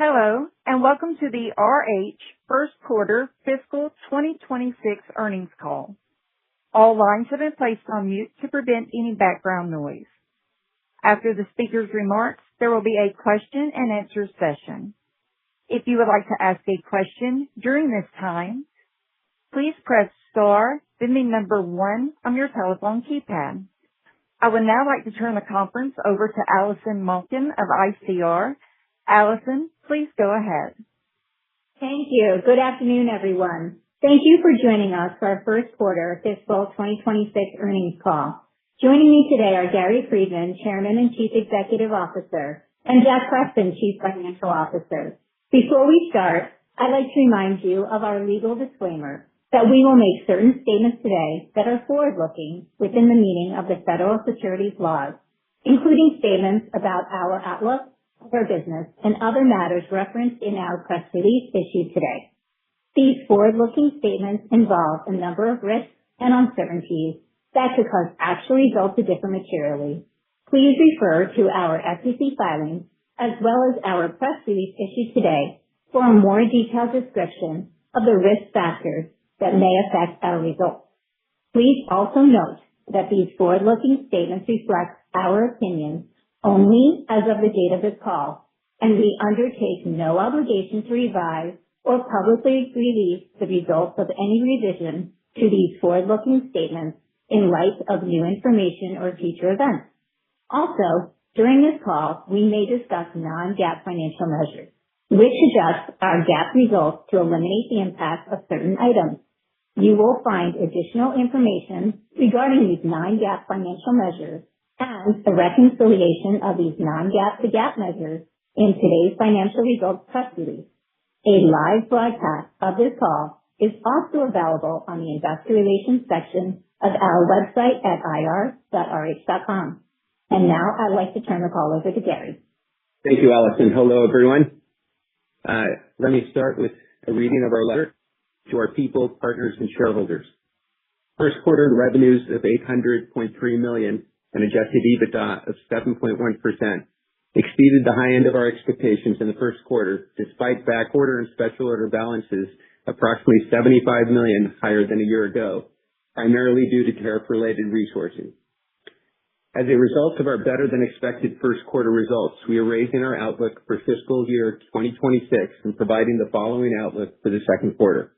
Hello, and welcome to the RH First Quarter Fiscal 2026 Earnings Call. All lines have been placed on mute to prevent any background noise. After the speaker's remarks, there will be a question and answer session. If you would like to ask a question during this time, please press star, then the number 1 on your telephone keypad. I would now like to turn the conference over to Allison Malkin of ICR. Allison, please go ahead. Thank you. Good afternoon, everyone. Thank you for joining us for our first quarter fiscal 2026 earnings call. Joining me today are Gary Friedman, Chairman and Chief Executive Officer, and Jack Preston, Chief Financial Officer. Before we start, I'd like to remind you of our legal disclaimer that we will make certain statements today that are forward-looking within the meaning of the federal securities laws, including statements about our outlook of our business and other matters referenced in our press release issued today. These forward-looking statements involve a number of risks and uncertainties that could cause actual results to differ materially. Please refer to our SEC filings as well as our press release issued today for a more detailed description of the risk factors that may affect our results. Please also note that these forward-looking statements reflect our opinions only as of the date of this call, and we undertake no obligation to revise or publicly release the results of any revision to these forward-looking statements in light of new information or future events. Also, during this call, we may discuss non-GAAP financial measures, which adjust our GAAP results to eliminate the impact of certain items. You will find additional information regarding these non-GAAP financial measures and a reconciliation of these non-GAAP to GAAP measures in today's financial results press release. A live broadcast of this call is also available on the Investor Relations section of our website at ir.rh.com. And now I'd like to turn the call over to Gary. Thank you, Allison. Hello, everyone. Let me start with a reading of our letter to our people, partners, and shareholders. First quarter revenues of $800.3 million and adjusted EBITDA of 7.1% exceeded the high end of our expectations in the first quarter, despite back order and special order balances approximately $75 million higher than a year ago, primarily due to tariff-related resourcing. As a result of our better-than-expected first quarter results, we are raising our outlook for fiscal year 2026 and providing the following outlook for the second quarter.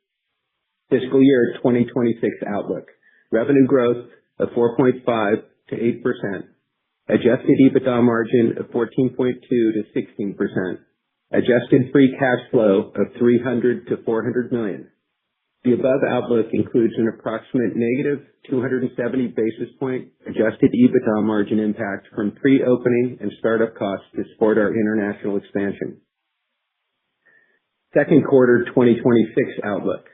Fiscal year 2026 outlook: revenue growth of 4.5% to 8%, adjusted EBITDA margin of 14.2% to 16%, adjusted free cash flow of $300 to $400 million. The above outlook includes an approximate negative 270 basis point adjusted EBITDA margin impact from pre-opening and startup costs to support our international expansion. Second quarter 2026 outlook: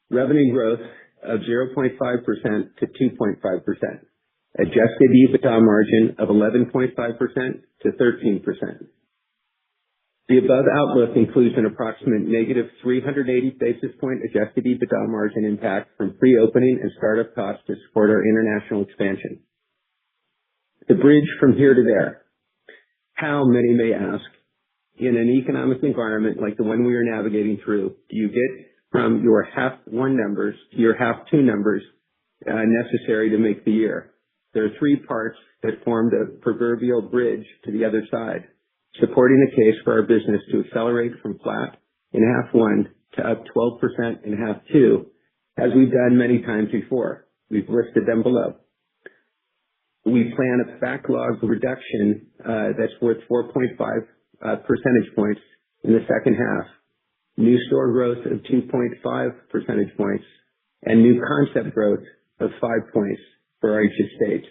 revenue growth of 0.5% to 2.5%. Adjusted EBITDA margin of 11.5% to 13%. The above outlook includes an approximate negative 380 basis point adjusted EBITDA margin impact from pre-opening and startup costs to support our international expansion. The bridge from here to there. How, many may ask, in an economic environment like the one we are navigating through, do you get from your half one numbers to your half two numbers necessary to make the year? There are three parts that form the proverbial bridge to the other side, supporting the case for our business to accelerate from flat in half one to up 12% in half two, as we've done many times before. We've listed them below. We plan a backlog reduction that's worth 4.5 percentage points in the second half, new store growth of 2.5 percentage points, and new concept growth of 5 points for RH Estates.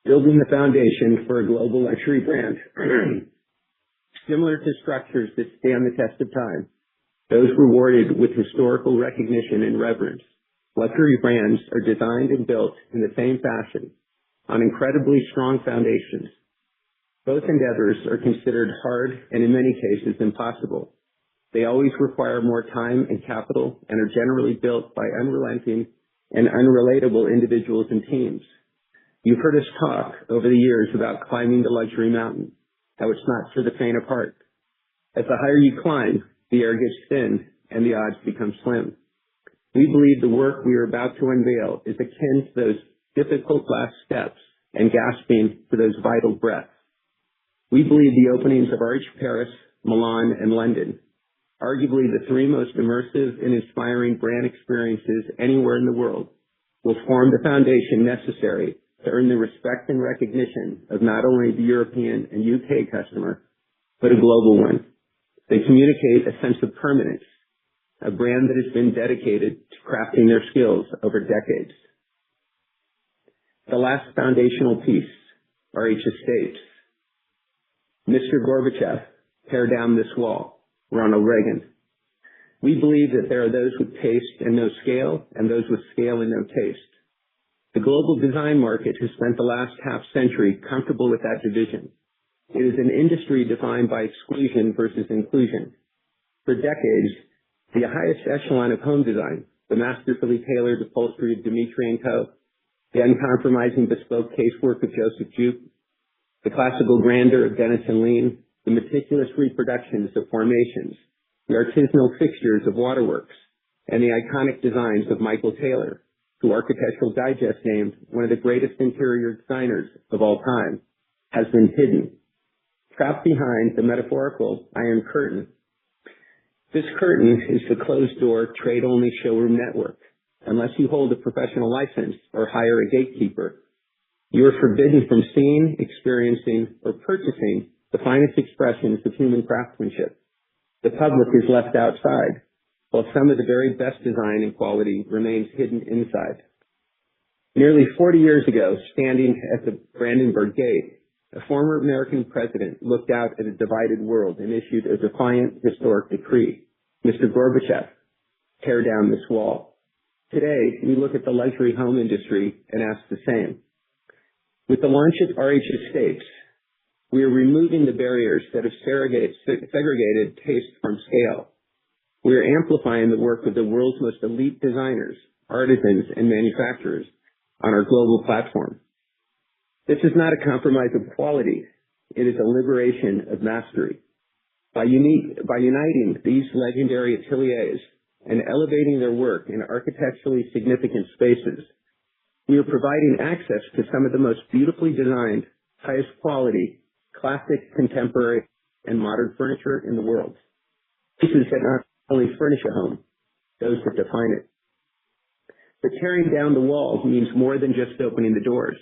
Building the foundation for a global luxury brand. Similar to structures that stand the test of time, those rewarded with historical recognition and reverence, luxury brands are designed and built in the same fashion, on incredibly strong foundations. Both endeavors are considered hard and in many cases impossible. They always require more time and capital and are generally built by unrelenting and unrelatable individuals and teams. You've heard us talk over the years about climbing the luxury mountain, how it's not for the faint of heart. As the higher you climb, the air gets thin and the odds become slim. We believe the work we are about to unveil is akin to those difficult last steps and gasping for those vital breaths. We believe the openings of RH Paris, Milan, and London, arguably the three most immersive and inspiring brand experiences anywhere in the world, will form the foundation necessary to earn the respect and recognition of not only the European and UK customer, but a global one. They communicate a sense of permanence, a brand that has been dedicated to crafting their skills over decades. The last foundational piece, RH Estates. Mr. Gorbachev, tear down this wall. Ronald Reagan. We believe that there are those with taste and no scale, and those with scale and no taste. The global design market has spent the last half-century comfortable with that division. It is an industry defined by exclusion versus inclusion. For decades, the highest echelon of home design, the masterfully tailored upholstery of Dimitri & Co., the uncompromising bespoke casework of Joseph Jupe, the classical grandeur of Dennis and Lean, the meticulous reproductions of formations, the artisanal fixtures of Waterworks, and the iconic designs of Michael Taylor, who Architectural Digest named one of the greatest interior designers of all time, has been hidden, trapped behind the metaphorical Iron Curtain. This curtain is the closed-door, trade-only showroom network. Unless you hold a professional license or hire a gatekeeper, you are forbidden from seeing, experiencing, or purchasing the finest expressions of human craftsmanship. The public is left outside, while some of the very best design and quality remains hidden inside. Nearly 40 years ago, standing at the Brandenburg Gate, a former American president looked out at a divided world and issued a defiant historic decree. Mr. Gorbachev, tear down this wall. Today, we look at the luxury home industry and ask the same. With the launch of RH Estates, we are removing the barriers that have segregated taste from scale. We are amplifying the work of the world's most elite designers, artisans, and manufacturers on our global platform. This is not a compromise of quality. It is a liberation of mastery. By uniting these legendary ateliers and elevating their work in architecturally significant spaces, we are providing access to some of the most beautifully designed, highest quality, classic, contemporary, and modern furniture in the world. Pieces that not only furnish a home, those that define it. But tearing down the walls means more than just opening the doors.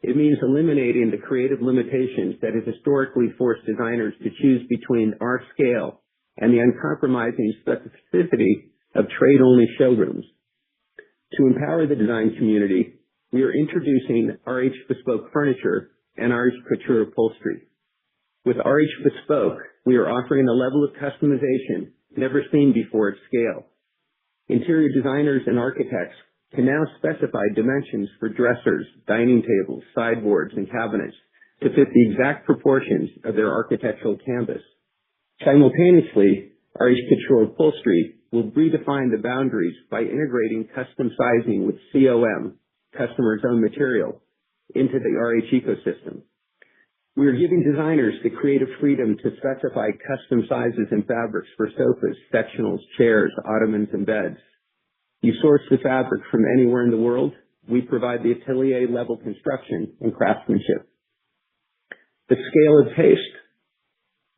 It means eliminating the creative limitations that have historically forced designers to choose between our scale and the uncompromising specificity of trade-only showrooms. To empower the design community, we are introducing RH Bespoke Furniture and RH Couture Upholstery. With RH Bespoke, we are offering a level of customization never seen before at scale. Interior designers and architects can now specify dimensions for dressers, dining tables, sideboards, and cabinets to fit the exact proportions of their architectural canvas. Simultaneously, RH Couture Upholstery will redefine the boundaries by integrating custom sizing with COM, customer's own material, into the RH ecosystem. We are giving designers the creative freedom to specify custom sizes and fabrics for sofas, sectionals, chairs, ottomans, and beds. You source the fabric from anywhere in the world. We provide the atelier-level construction and craftsmanship. The scale of taste.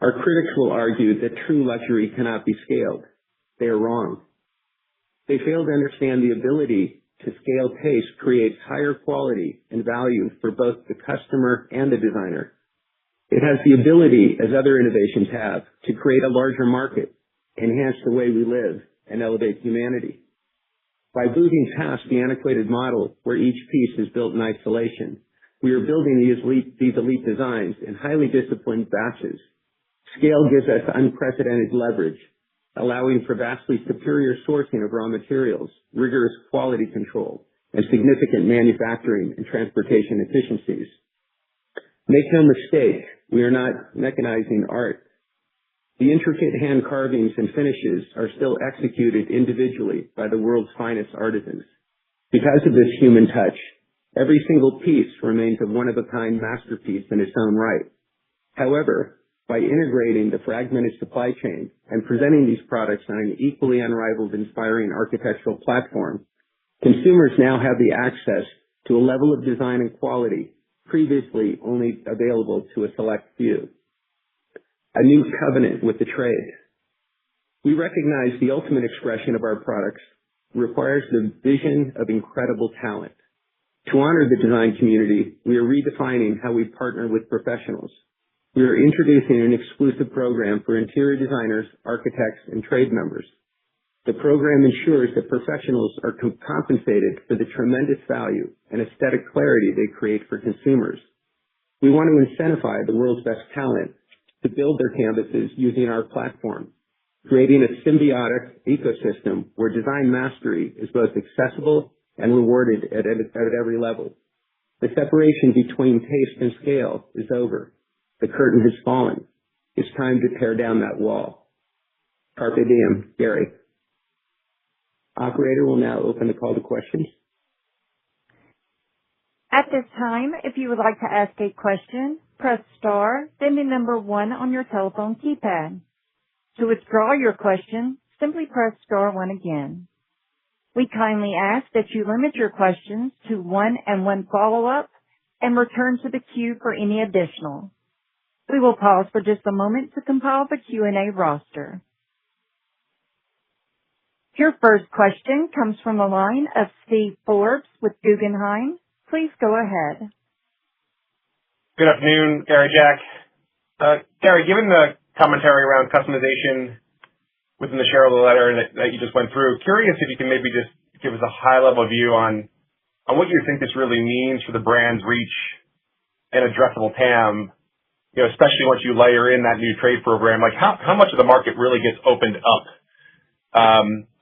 Our critics will argue that true luxury cannot be scaled. They are wrong. They fail to understand the ability to scale taste creates higher quality and value for both the customer and the designer. It has the ability, as other innovations have, to create a larger market, enhance the way we live, and elevate humanity. By moving past the antiquated model where each piece is built in isolation, we are building these elite designs in highly disciplined batches. Scale gives us unprecedented leverage, allowing for vastly superior sourcing of raw materials, rigorous quality control, and significant manufacturing and transportation efficiencies. Make no mistake, we are not mechanizing art. The intricate hand carvings and finishes are still executed individually by the world's finest artisans. Because of this human touch, every single piece remains a one-of-a-kind masterpiece in its own right. However, By integrating the fragmented supply chain and presenting these products on an equally unrivaled, inspiring architectural platform, consumers now have the access to a level of design and quality previously only available to a select few. A new covenant with the trade. We recognize the ultimate expression of our products requires the vision of incredible talent. To honor the design community, we are redefining how we partner with professionals. We are introducing an exclusive program for interior designers, architects, and trade members. The program ensures that professionals are compensated for the tremendous value and aesthetic clarity they create for consumers. We want to incentivize the world's best talent to build their canvases using our platform, creating a symbiotic ecosystem where design mastery is both accessible and rewarded at every level. The separation between taste and scale is over. The curtain has fallen. It's time to tear down that wall. Carpe diem, Gary. Operator will now open the call to questions. At this time, if you would like to ask a question, press star, then the number 1 on your telephone keypad. To withdraw your question, simply press star 1 again. We kindly ask that you limit your questions to 1 and 1 follow-up and return to the queue for any additional. We will pause for just a moment to compile the Q&A roster. Your first question comes from the line of Steve Forbes with Guggenheim. Please go ahead. Good afternoon, Gary, Jack. Gary, given the commentary around customization within the shareholder letter that you just went through, curious if you can maybe just give us a high-level view on what you think this really means for the brand's reach and addressable TAM, especially once you layer in that new trade program. Like how much of the market really gets opened up?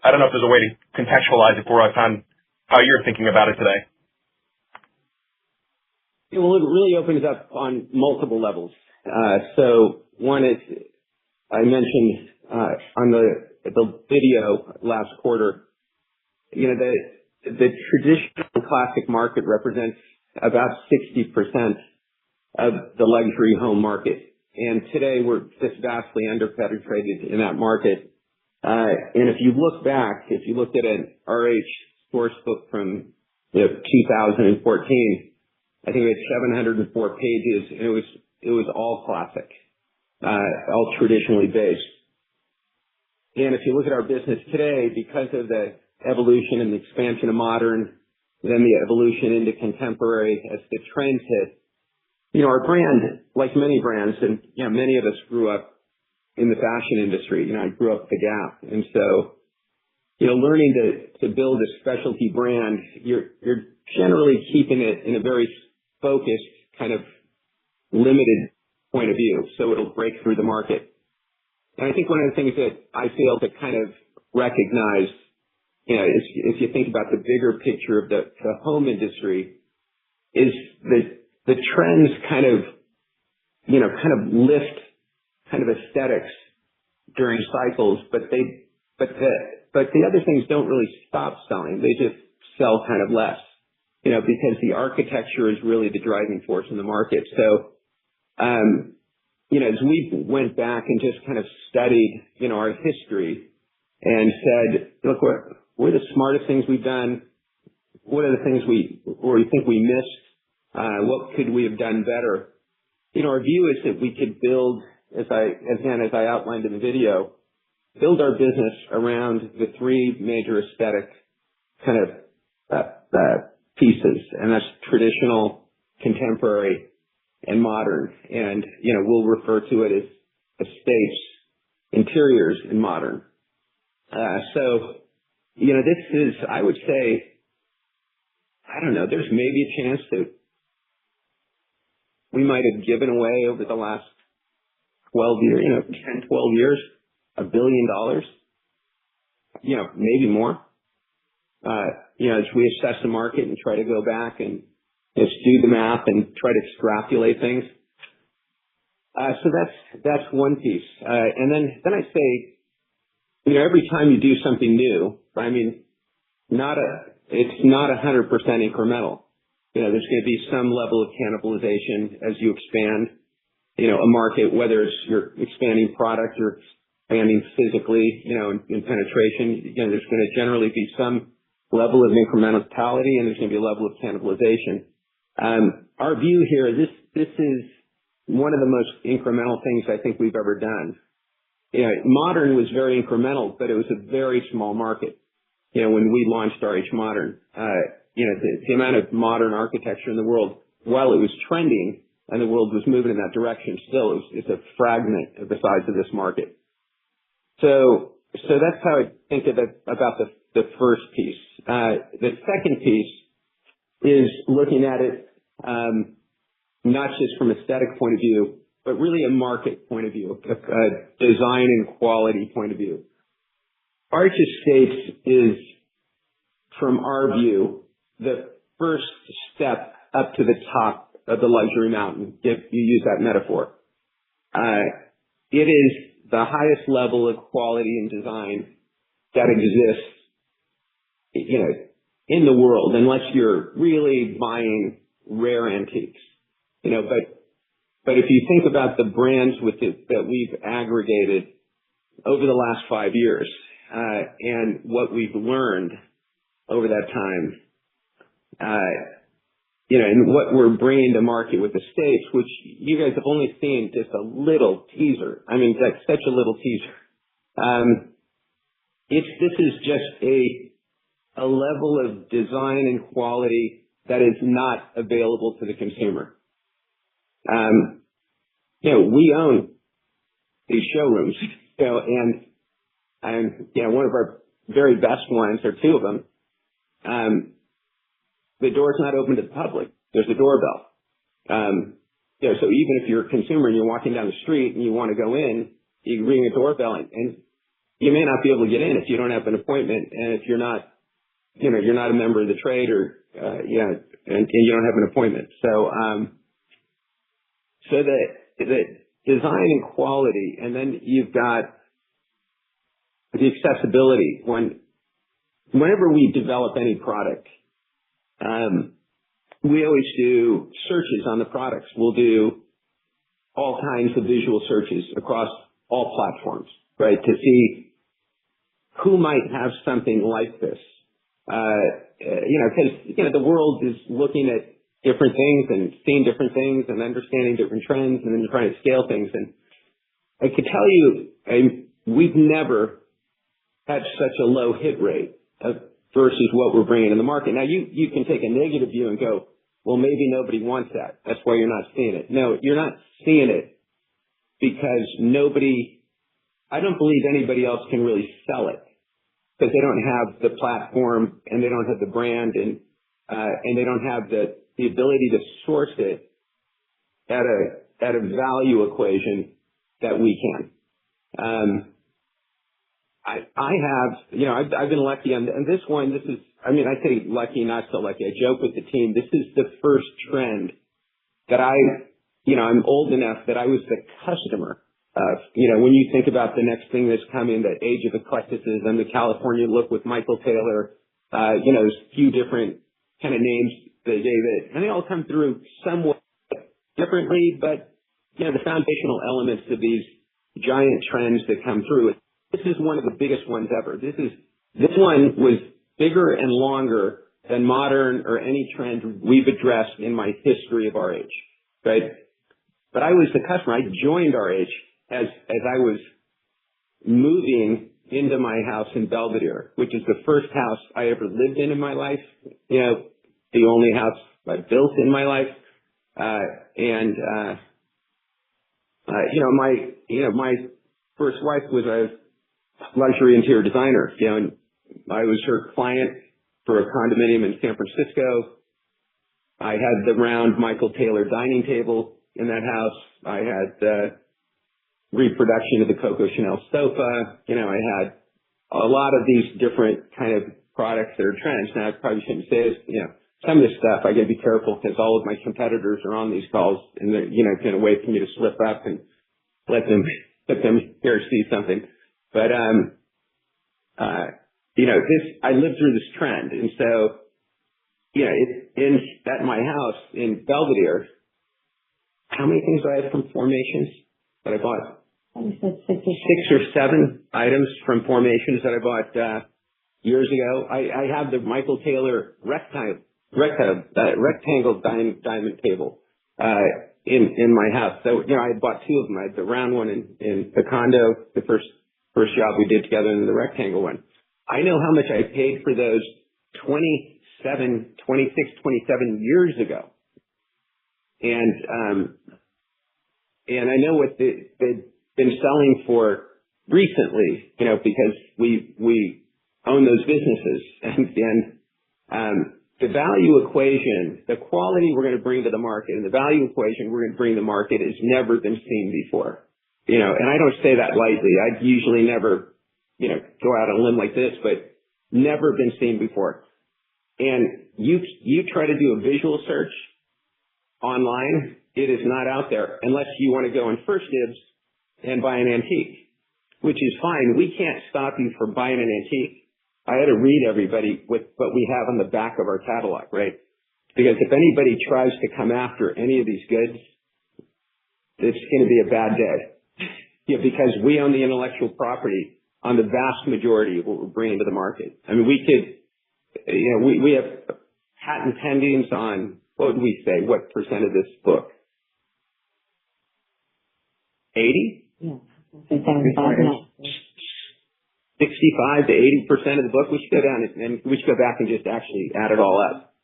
I don't know if there's a way to contextualize it for us on how you're thinking about it today. Well, it really opens up on multiple levels. So one is, I mentioned on the video last quarter, the traditional classic market represents about 60% of the luxury home market. And today we're just vastly underpenetrated in that market. And if you look back, if you looked at an RH source book from 2014, I think it had 704 pages, and it was all classic, all traditionally based. And if you look at our business today, because of the evolution and the expansion of modern, then the evolution into contemporary as the trends hit, our brand, like many brands, and many of us grew up in the fashion industry. I grew up at the Gap, and so learning to build a specialty brand, you're generally keeping it in a very focused, kind of limited point of view, so it'll break through the market. And I think one of the things that I fail to kind of recognize, if you think about the bigger picture of the home industry, is the trends kind of lift kind of aesthetics during cycles, but the other things don't really stop selling. They just sell kind of less, because the architecture is really the driving force in the market. So, as we went back and just kind of studied, our history and said, look, what are the smartest things we've done? What are the things we think we missed? What could we have done better? Our view is that we could build, as I outlined in the video, build our business around the 3 major aesthetic kind of pieces, and that's traditional, contemporary, and modern. And we'll refer to it as estates, interiors, and modern. So this is, I would say, I don't know, there's maybe a chance that we might have given away over the last 12 years, 10, 12 years, $1 billion, maybe more. As we assess the market and try to go back and just do the math and try to extrapolate things. So that's one piece. And then I say, every time you do something new, it's not 100% incremental. There's going to be some level of cannibalization as you expand. a market, whether it's you're expanding product or expanding physically, in penetration, there's going to generally be some level of incrementality and there's going to be a level of cannibalization. Our view here, this is one of the most incremental things I think we've ever done. Modern was very incremental, but it was a very small market. When we launched RH Modern, the amount of modern architecture in the world, while it was trending and the world was moving in that direction, still it's a fragment of the size of this market. So that's how I think about the first piece. The second piece is looking at it not just from aesthetic point of view, but really a market point of view, a design and quality point of view. RH Estates is, from our view, the first step up to the top of the luxury mountain, if you use that metaphor. It is the highest level of quality and design that exists, in the world, unless you're really buying rare antiques. But if you think about the brands that we've aggregated over the last 5 years, and what we've learned over that time, and what we're bringing to market with Estates, which you guys have only seen just a little teaser. I mean, like such a little teaser. This is just a level of design and quality that is not available to the consumer. We own these showrooms, and one of our very best ones, or two of them, the door's not open to the public. There's a doorbell. So even if you're a consumer and you're walking down the street and you want to go in, you ring a doorbell and you may not be able to get in if you don't have an appointment, and if you're not, you're not a member of the trade, or and you don't have an appointment. So the design and quality, and then you've got the accessibility. Whenever we develop any product, we always do searches on the products. We'll do all kinds of visual searches across all platforms, right, to see who might have something like this. Because the world is looking at different things and seeing different things and understanding different trends and then trying to scale things. And I could tell you, we've never had such a low hit rate versus what we're bringing in the market. Now, you can take a negative view and go, well, maybe nobody wants that. That's why you're not seeing it. No, you're not seeing it because I don't believe anybody else can really sell it, because they don't have the platform and they don't have the brand and they don't have the ability to source it at a value equation that we can. I've been lucky on this one. I say lucky, not so lucky. I joke with the team. This is the first trend that I'm old enough that I was the customer of. When you think about the next thing that's coming, the age of eclecticism, the California look with Michael Taylor, there's a few different kind of names that David, and they all come through somewhat differently, but the foundational elements of these giant trends that come through. This is one of the biggest ones ever. This one was bigger and longer than modern or any trend we've addressed in my history of RH, right? But I was the customer. I joined RH as I was moving into my house in Belvedere, which is the first house I ever lived in my life. The only house I built in my life. My first wife was a luxury interior designer, and I was her client for a condominium in San Francisco. I had the round Michael Taylor dining table in that house. I had reproduction of the Coco Chanel sofa. I had a lot of these different kind of products that are trends. Now, I probably shouldn't say this, some of this stuff I got to be careful because all of my competitors are on these calls and they're, going to wait for me to slip up and let them here see something. But, I lived through this trend. And so, at my house in Belvedere, how many things do I have from Formations that I bought? You said 60. 6 or 7 items from Formations that I bought years ago. I have the Michael Taylor rectangle diamond table in my house. So, I bought 2 of them. I had the round one in the condo, the first job we did together, and the rectangle one. I know how much I paid for those 26, 27 years ago. And I know what they've been selling for recently, because we own those businesses. And the value equation, the quality we're going to bring to the market, and the value equation we're going to bring to the market has never been seen before. And I don't say that lightly. I'd usually never, go out on a limb like this, but never been seen before. And you try to do a visual search online, it is not out there unless you want to go on First Dibs and buy an antique, which is fine. We can't stop you from buying an antique. I had to read everybody what we have on the back of our catalog, right? Because if anybody tries to come after any of these goods, it's going to be a bad day. Because we own the intellectual property on the vast majority of what we're bringing to the market. I mean, we could, we have patent pendings on, what would we say, what % of this book? 80? Yeah. 65 to 80% of the book. We should go down and we should go back and just actually add it all up.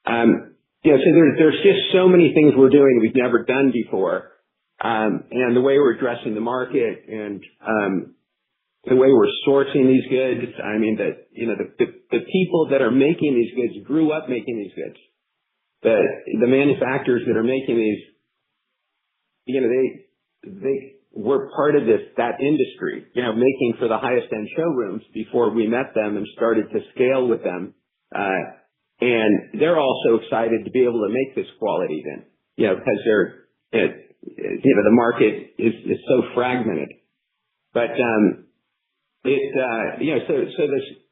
So there's just so many things we're doing we've never done before. And the way we're addressing the market and, the way we're sourcing these goods. I mean, the people that are making these goods grew up making these goods. The manufacturers that are making these, they were part of that industry, making for the highest end showrooms before we met them and started to scale with them. And they're also excited to be able to make this quality then, because the market is so fragmented. But, so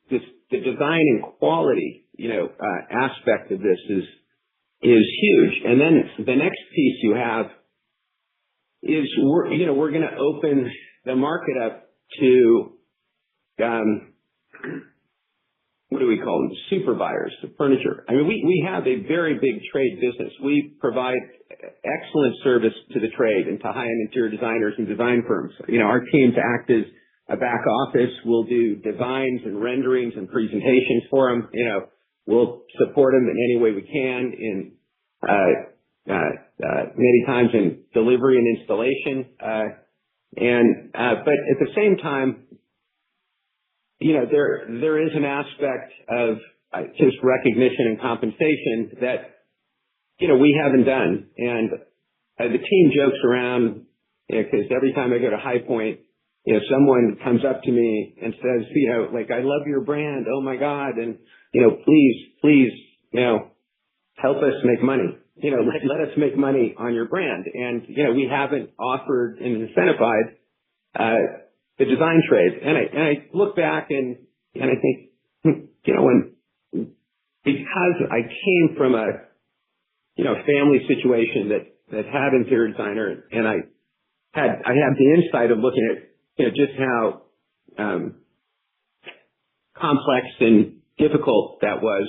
the design and quality, aspect of this is huge. And then the next piece you have is we're going to open the market up to, what do we call them? Super buyers of furniture. I mean, we have a very big trade business. We provide excellent service to the trade and to high-end interior designers and design firms. Our teams act as a back office. We'll do designs and renderings and presentations for them. We'll support them in any way we can in, many times in delivery and installation. But at the same time, there is an aspect of just recognition and compensation that, we haven't done. And the team jokes around, because every time I go to High Point, someone comes up to me and says, I love your brand. Oh my God. And, please, help us make money. Let us make money on your brand. And, we haven't offered and incentivized, the design trade. And I look back and I think, because I came from a, family situation that had interior designer, and I had the insight of looking at, just how, complex and difficult that was,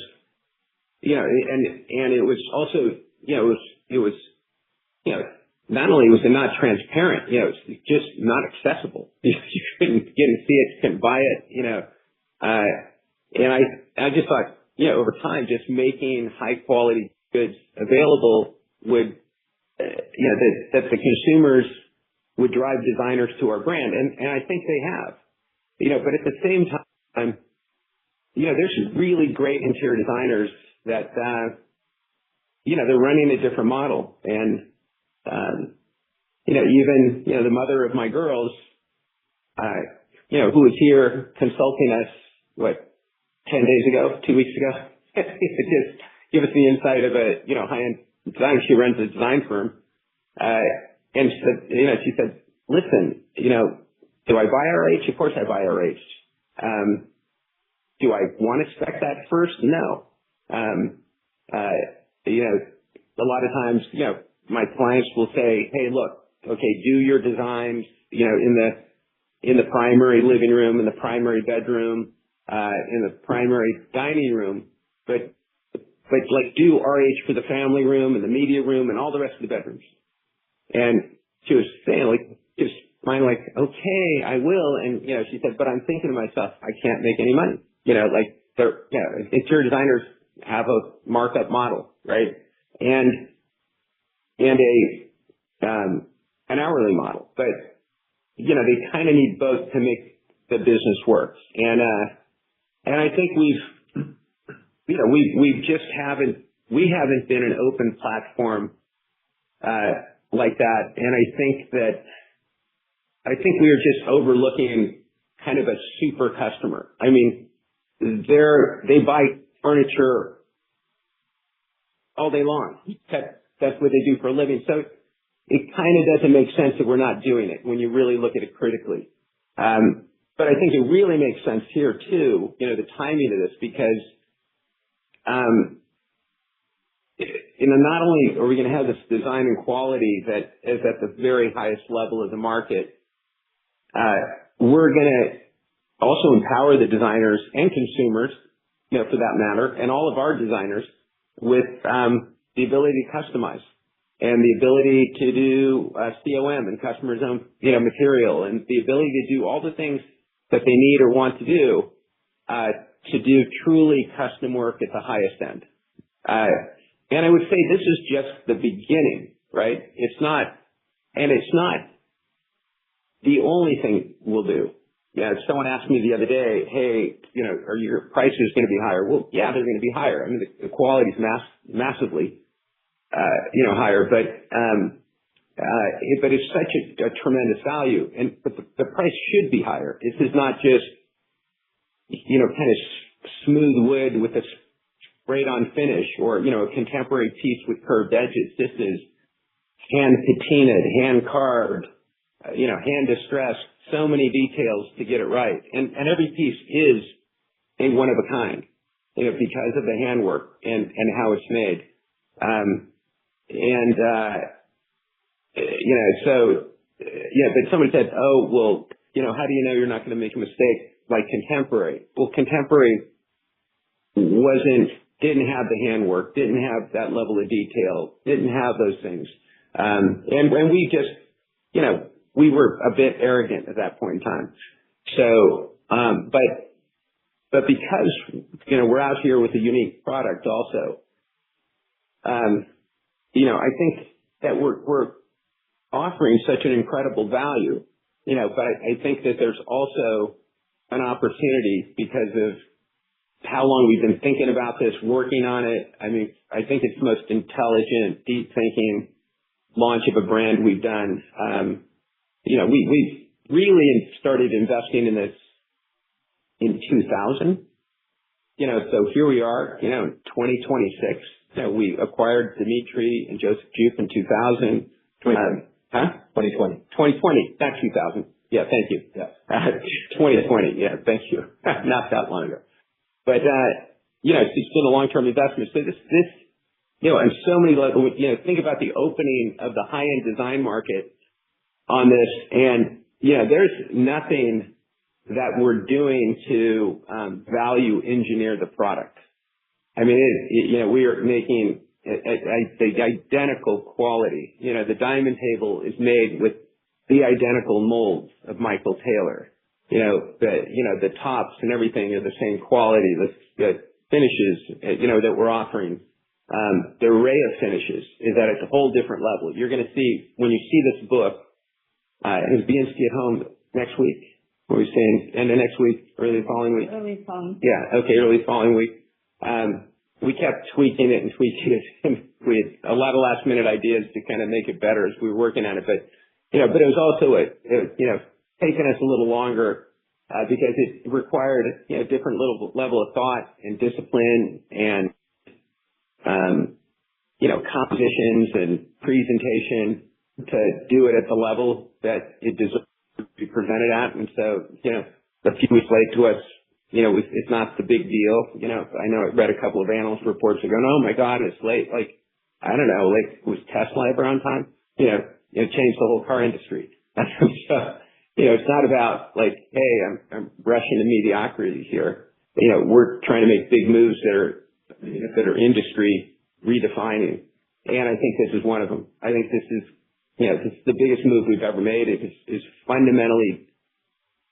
and it was also, it was, not only was it not transparent, it was just not accessible. You couldn't get and see it, you couldn't buy it, and I just thought, over time, just making high quality goods available would, that the consumers would drive designers to our brand. And I think they have, but at the same time, there's really great interior designers that, they're running a different model. And, even, the mother of my girls, who was here consulting us, 10 days ago, 2 weeks ago, just give us the insight of a, high-end designer. She runs a design firm. And she said, listen, do I buy RH? Of course I buy RH. Do I want to spec that first? No. A lot of times, my clients will say, hey, look, okay, do your designs, in the primary living room, in the primary bedroom, in the primary dining room, but like do RH for the family room and the media room and all the rest of the bedrooms. And she was saying, like, just mine, like, okay, I will. And, she said, but I'm thinking to myself, I can't make any money. Interior designers have a markup model, right? And an hourly model, but, they kind of need both to make the business work. And I think we haven't been an open platform, like that. And I think we are just overlooking kind of a super customer. I mean, they buy furniture all day long. That's what they do for a living. So it kind of doesn't make sense that we're not doing it when you really look at it critically. But I think it really makes sense here too, the timing of this, because, not only are we going to have this design and quality that is at the very highest level of the market, we're going to also empower the designers and consumers, for that matter, and all of our designers with the ability to customize and the ability to do COM and customer's own, material, and the ability to do all the things that they need or want to do truly custom work at the highest end. And I would say this is just the beginning, right? It's not the only thing we'll do. Someone asked me the other day, hey, are your prices going to be higher? Well, yeah, they're going to be higher. I mean, the quality's massively, higher, but it's such a tremendous value, but the price should be higher. This is not just, kind of smooth wood with a sprayed on finish or, a contemporary piece with curved edges. This is hand patinaed, hand carved, hand distressed, so many details to get it right. And every piece is a one of a kind, because of the handwork and how it's made. But someone said, oh, well, how do you know you're not going to make a mistake like contemporary? Well, contemporary didn't have the handwork, didn't have that level of detail, didn't have those things. And we just, we were a bit arrogant at that point in time. So, but because, we're out here with a unique product also, I think that we're offering such an incredible value, but I think that there's also an opportunity because of how long we've been thinking about this, working on it. I mean, I think it's the most intelligent, deep thinking launch of a brand we've done. We really started investing in this in 2000, so here we are, in 2026. We acquired Dimitri and Joseph Jupe in 2000. 2020. 2020, not 2000. Yeah, thank you. Yeah. 2020. Yeah, thank you. Not that long ago. But, it's been a long-term investment. So this, on so many levels, think about the opening of the high-end design market on this. And, there's nothing that we're doing to value engineer the product. I mean, we are making the identical quality. The diamond table is made with the identical molds of Michael Taylor. The tops and everything are the same quality. The finishes, that we're offering, the array of finishes is at a whole different level. You're going to see, when you see this book, is Bianski at home next week? What are we saying? End of next week? Early following week? Early following. Yeah, okay, early following week. We kept tweaking it, and we had a lot of last minute ideas to kind of make it better as we were working on it. But it was also taking us a little longer, because it required, different level of thought and discipline and, compositions and presentation to do it at the level that it deserves to be presented at. And so, a few weeks late to us, it's not the big deal. I know I read a couple of analyst reports that going, oh my God, it's late. Like, I don't know, like, was Tesla ever on time? It changed the whole car industry. So, it's not about like, hey, I'm rushing to mediocrity here. We're trying to make big moves that are industry redefining. And I think this is one of them. I think this is the biggest move we've ever made. It is fundamentally,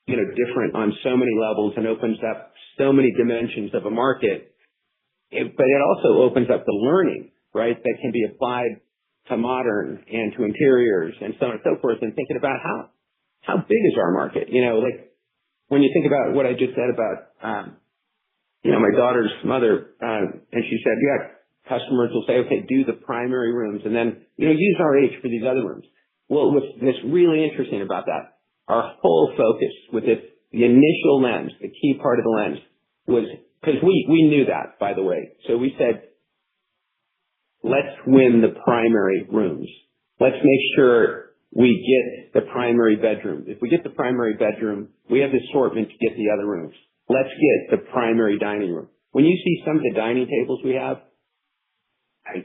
different on so many levels and opens up so many dimensions of a market. But it also opens up the learning, right, that can be applied to modern and to interiors and so on and so forth, and thinking about how big is our market? Like when you think about what I just said about, my daughter's mother, and she said, customers will say, okay, do the primary rooms and then, use RH for these other rooms. Well, what's really interesting about that, our whole focus with the initial lens, the key part of the lens was, because we knew that, by the way. So we said, let's win the primary rooms. Let's make sure we get the primary bedroom. If we get the primary bedroom, we have the assortment to get the other rooms. Let's get the primary dining room. When you see some of the dining tables we have,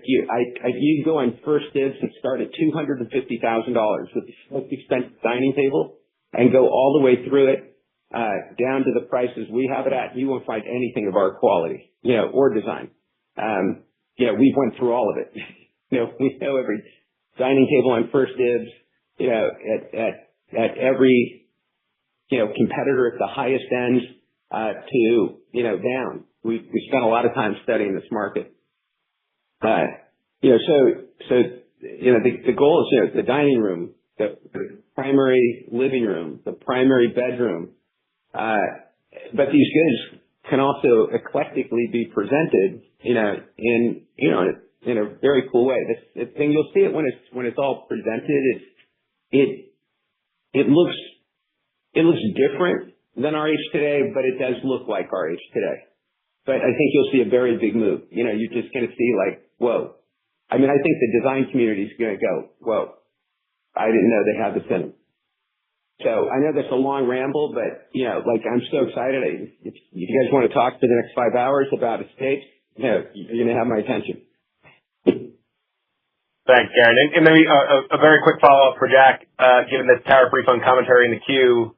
you go on First Dibs and start at $250,000 with the most expensive dining table and go all the way through it, down to the prices we have it at. You won't find anything of our quality, or design. We went through all of it. We know every dining table on First Dibs, at every, competitor at the highest end, to, down. We spent a lot of time studying this market. The goal is, the dining room, the primary living room, the primary bedroom, but these goods can also eclectically be presented, in a very cool way. This thing, you'll see it when it's all presented. It looks different than RH today, but it does look like RH today. But I think you'll see a very big move. You're just going to see like, whoa. I think the design community is going to go, whoa, I didn't know they had this in them. So I know that's a long ramble, but, I'm so excited. If you guys want to talk for the next 5 hours about estates, you're going to have my attention. Thanks, Karen. And maybe a very quick follow-up for Jack, given the tariff refund commentary in the queue,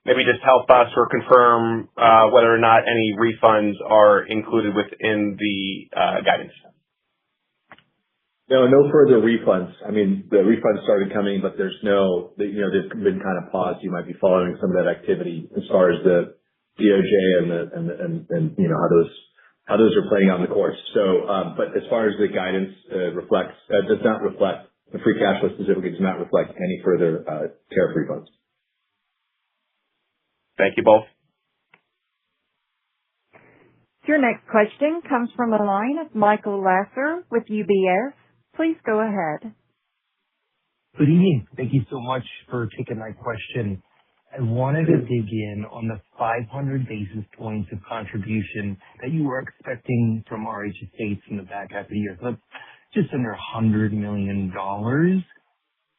maybe just help us or confirm whether or not any refunds are included within the guidance. No further refunds. The refunds started coming, but there's they've been kind of paused. You might be following some of that activity as far as the DOJ and how those are playing out in the courts. So, but as far as the guidance does not reflect the free cash flow specifically, does not reflect any further tariff refunds. Thank you both. Your next question comes from the line of Michael Lasser with UBS. Please go ahead. Good evening. Thank you so much for taking my question. I wanted to dig in on the 500 basis points of contribution that you were expecting from RH Estates in the back half of the year. So that's just under $100 million.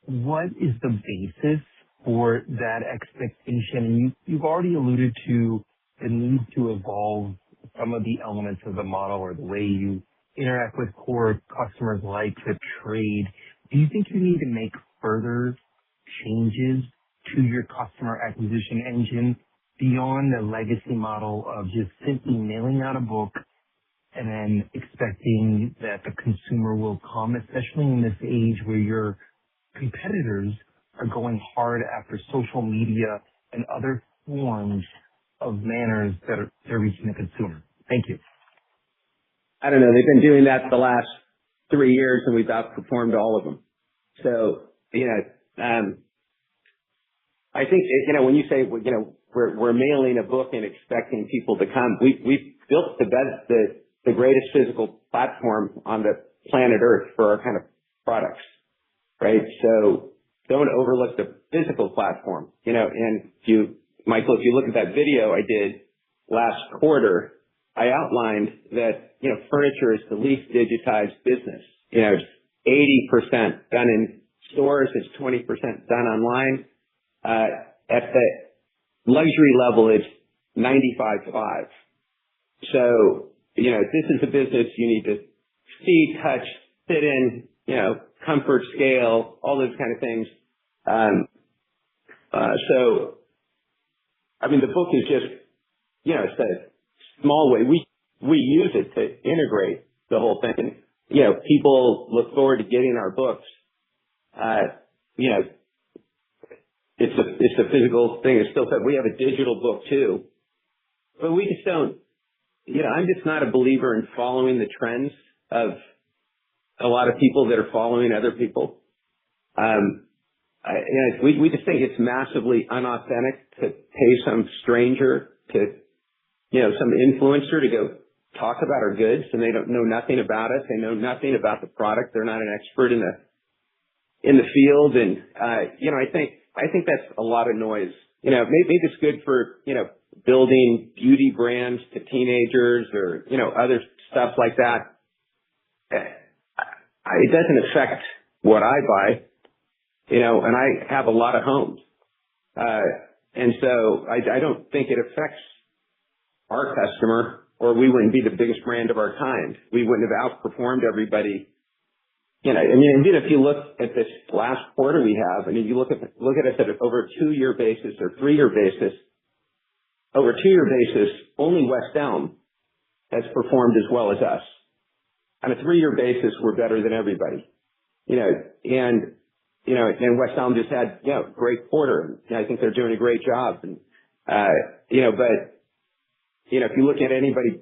What is the basis for that expectation? You've already alluded to the need to evolve some of the elements of the model or the way you interact with core customers like the trade. Do you think you need to make further changes to your customer acquisition engine beyond the legacy model of just simply mailing out a book and then expecting that the consumer will come, especially in this age where your competitors are going hard after social media and other forms of manners that they're reaching the consumer? Thank you. I don't know. They've been doing that the last 3 years, and we've outperformed all of them. So, I think, when you say, we're mailing a book and expecting people to come, we've built the greatest physical platform on the planet Earth for our kind of products, right? So don't overlook the physical platform, and Michael, if you look at that video I did last quarter, I outlined that, furniture is the least digitized business. It's 80% done in stores. It's 20% done online. At the luxury level, it's 95/5. So, this is a business you need to see, touch, fit in, comfort scale, all those kind of things. So, I mean, the book is just, it's a small way. We use it to integrate the whole thing. People look forward to getting our books. It's a physical thing. It's still, we have a digital book too, but we just don't, I'm just not a believer in following the trends of a lot of people that are following other people. We just think it's massively unauthentic to pay some stranger to, some influencer to go talk about our goods, and they don't know nothing about us. They know nothing about the product. They're not an expert in the field. And, I think that's a lot of noise. Maybe it's good for, building beauty brands to teenagers or, other stuff like that. It doesn't affect what I buy, and I have a lot of homes. And so I don't think it affects our customer, or we wouldn't be the biggest brand of our kind. We wouldn't have outperformed everybody. If you look at this last quarter we have, and if you look at us at over a 2-year basis or 3-year basis, over a 2-year basis, only West Elm has performed as well as us. On a 3-year basis, we're better than everybody. And West Elm just had, a great quarter. And I think they're doing a great job. And, if you look at anybody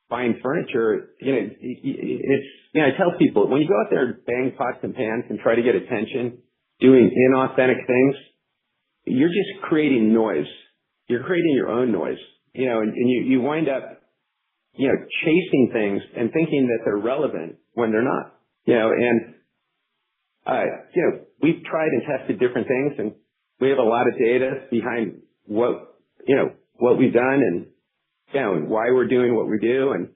buying furniture, I tell people, when you go out there and bang pots and pans and try to get attention, doing inauthentic things, you're just creating noise. You're creating your own noise, and you wind up, chasing things and thinking that they're relevant when they're not, we've tried and tested different things, and we have a lot of data behind what we've done and, and why we're doing what we do. And,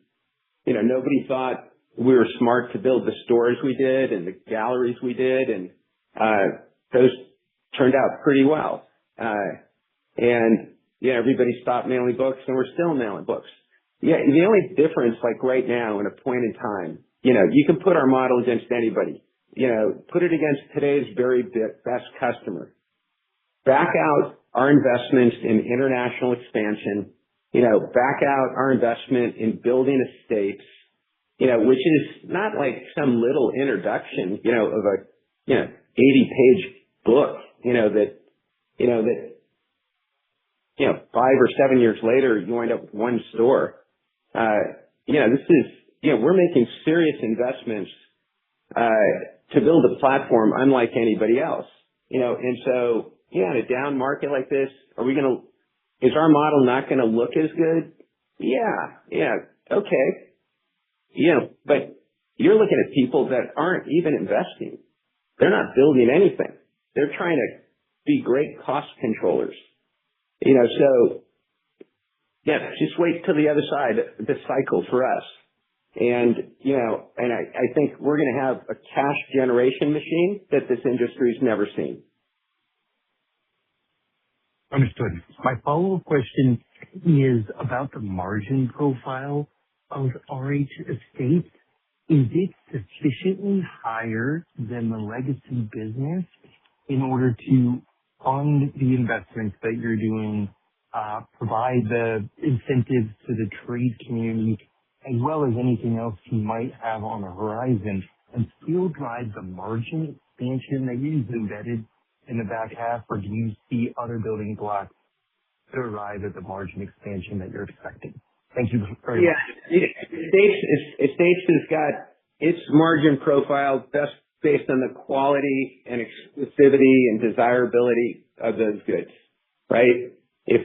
nobody thought we were smart to build the stores we did and the galleries we did. And, those turned out pretty well. Everybody stopped mailing books, and we're still mailing books. Yeah. The only difference, like right now in a point in time, you can put our model against anybody, put it against today's very best customer, back out our investments in international expansion, back out our investment in building estates, which is not like some little introduction, of a, 80-page book, that 5 or 7 years later, you wind up with one store. This is, we're making serious investments, to build a platform unlike anybody else, and so, in a down market like this, is our model not going to look as good? Yeah. Okay. But you're looking at people that aren't even investing. They're not building anything. They're trying to be great cost controllers. So just wait till the other side of the cycle for us. And, and I think we're going to have a cash generation machine that this industry's never seen. Understood. My follow-up question is about the margin profile of RH Estates. Is it sufficiently higher than the legacy business in order to fund the investments that you're doing, provide the incentives to the trade community, as well as anything else you might have on the horizon, and still drive the margin expansion that you've embedded in the back half, or do you see other building blocks to arrive at the margin expansion that you're expecting? Thank you very much. Estates has got its margin profile best based on the quality and exclusivity and desirability of those goods, right? If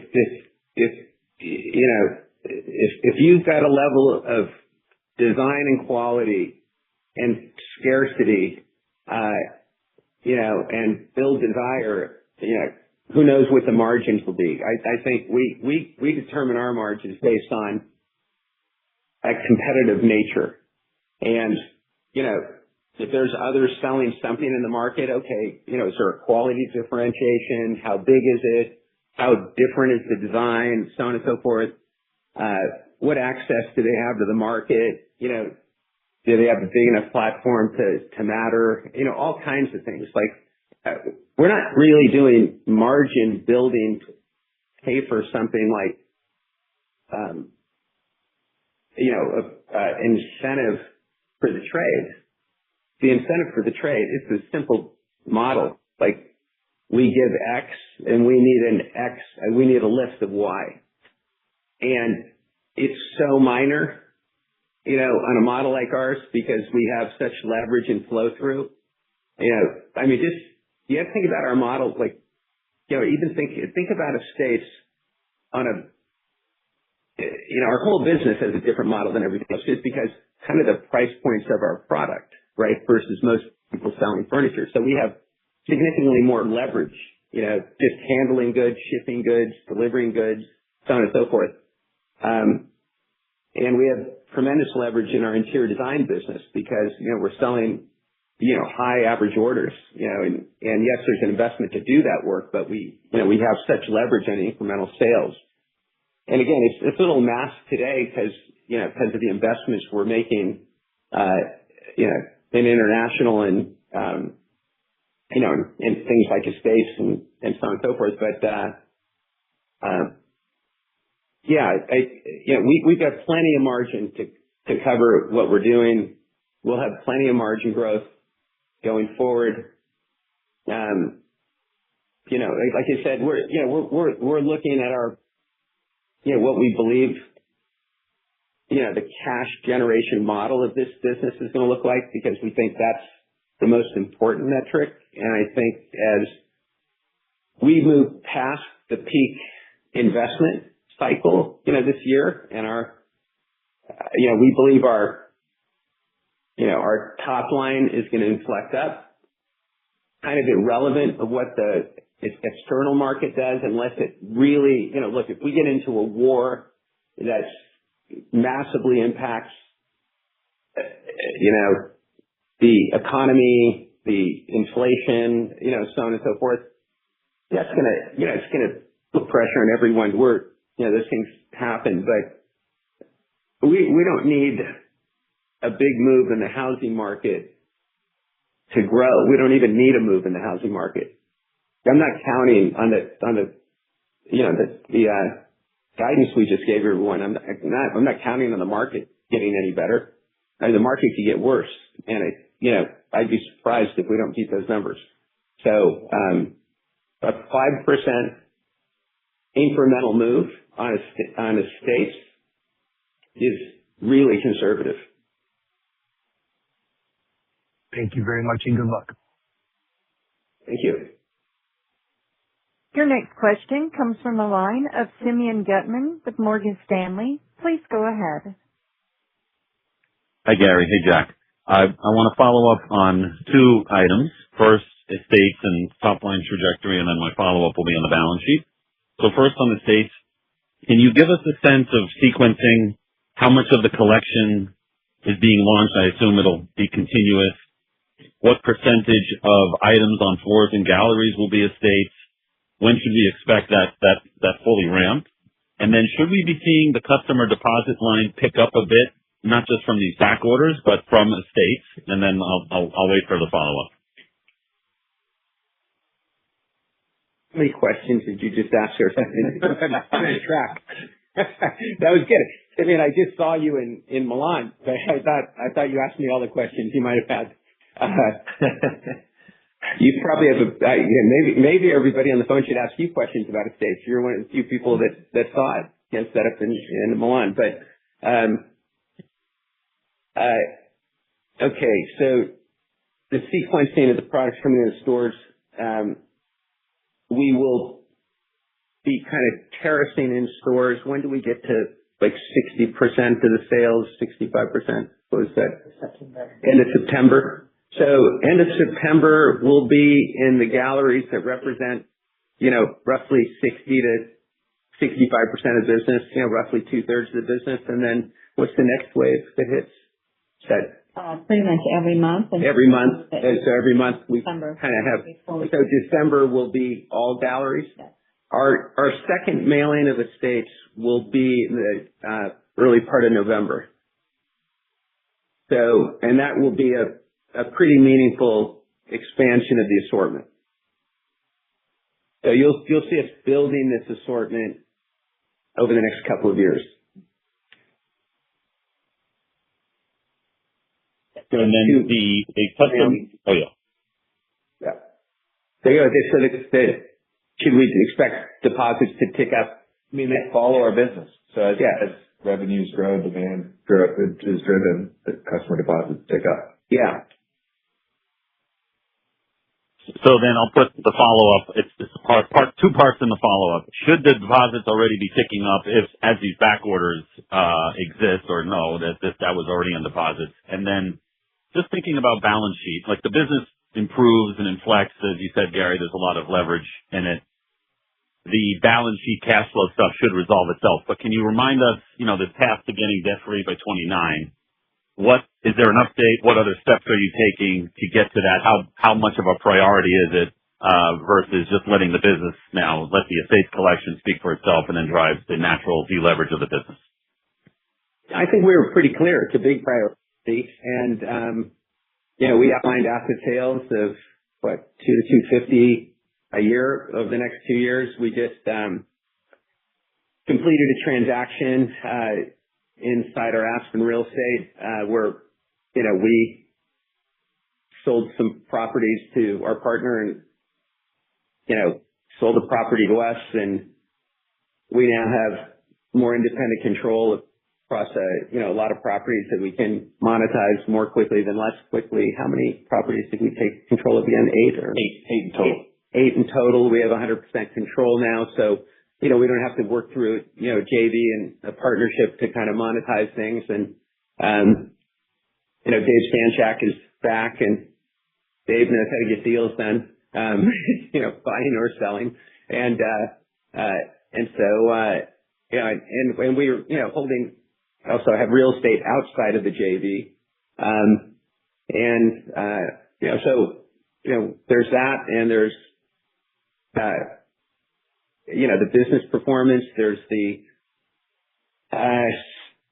you've got a level of design and quality and scarcity, and build desire, who knows what the margins will be. I think we determine our margins based on a competitive nature. And, if there's others selling something in the market, okay, is there a quality differentiation? How big is it? How different is the design? So on and so forth. What access do they have to the market? do they have a big enough platform to matter? All kinds of things. We're not really doing margin building to pay for something like, incentive for the trade. The incentive for the trade is a simple model. We give X and we need a list of Y. And it's so minor, on a model like ours because we have such leverage and flow through. You have to think about our model, even think about estates on our whole business has a different model than everything else just because kind of the price points of our product, right, versus most people selling furniture. So we have significantly more leverage, just handling goods, shipping goods, delivering goods, so on and so forth. And we have tremendous leverage in our interior design business because, we're selling, high average orders, and yes, there's an investment to do that work, but we have such leverage on incremental sales. And again, it's a little masked today because of the investments we're making, in international and, in things like estates and so on and so forth. But, we've got plenty of margin to cover what we're doing. We'll have plenty of margin growth going forward. Like I said, we're looking at our, what we believe, the cash generation model of this business is going to look like because we think that's the most important metric. And I think as we move past the peak investment cycle, this year and we believe our top line is going to inflect up, kind of irrelevant of what the external market does unless it really, look, if we get into a war that massively impacts, the economy, the inflation, so on and so forth, that's going to, it's going to put pressure on everyone. Those things happen, but we don't need a big move in the housing market to grow. We don't even need a move in the housing market. I'm not counting on the guidance we just gave everyone. I'm not counting on the market getting any better. The market could get worse, and I'd be surprised if we don't beat those numbers. So, a 5% incremental move on estates is really conservative. Thank you very much and good luck. Thank you. Your next question comes from the line of Simeon Gutman with Morgan Stanley. Please go ahead. Hi, Gary. Hey, Jack. I want to follow up on two items. First, estates and top-line trajectory, and then my follow-up will be on the balance sheet. So first on estates, can you give us a sense of sequencing how much of the collection is being launched? I assume it'll be continuous. What percentage of items on floors and galleries will be estates? When should we expect that fully ramped? And then should we be seeing the customer deposit line pick up a bit, not just from these back orders, but from estates? And then I'll wait for the follow-up. How many questions did you just ask her? I'm on track. That was good. I mean, I just saw you in Milan. So I thought you asked me all the questions you might have had. You probably have maybe everybody on the phone should ask you questions about estates. You're one of the few people that saw it set up in Milan. But okay, so the sequencing of the products coming in the stores, we will be kind of terracing in stores. When do we get to like 60% of the sales, 65%? What was that? September. End of September. So end of September will be in the galleries that represent, roughly 60 to 65% of business, roughly 2/3 of the business. And then what's the next wave that hits? Pretty much every month. Every month. So every month we December. kind of have. So December will be all galleries. Yes. Our second mailing of estates will be in the early part of November. And that will be a pretty meaningful expansion of the assortment. So you'll see us building this assortment over the next couple of years. And then the custom. Oh yeah. Yeah. So should we expect deposits to tick up? I mean, they follow our business. So as revenues grow, demand is driven, the customer deposits tick up. Yeah. So then I'll put the follow-up. It's two parts in the follow-up. Should the deposits already be ticking up as these back orders exist, or no, that was already in deposits? And then just thinking about balance sheet, like the business improves and inflects, as you said, Gary, there's a lot of leverage in it. The balance sheet cash flow stuff should resolve itself. But can you remind us, the path to getting debt-free by 29, is there an update? What other steps are you taking to get to that? How much of a priority is it versus just letting the business now, let the estate collection speak for itself and then drive the natural deleverage of the business? I think we were pretty clear. It's a big priority. And, we outlined asset sales of, $200 to $250 a year over the next 2 years. We just completed a transaction inside our Aspen real estate where, we sold some properties to our partner and, sold the property to us, and we now have more independent control across a lot of properties that we can monetize more quickly than less quickly. How many properties did we take control of again? 8 or? 8 in total. 8 in total. We have 100% control now. So, we don't have to work through, JV and a partnership to kind of monetize things. And, Dave Stanchak is back, and Dave knows how to get deals done, buying or selling. And we were, holding, also have real estate outside of the JV. There's that, and there's, the business performance, there's the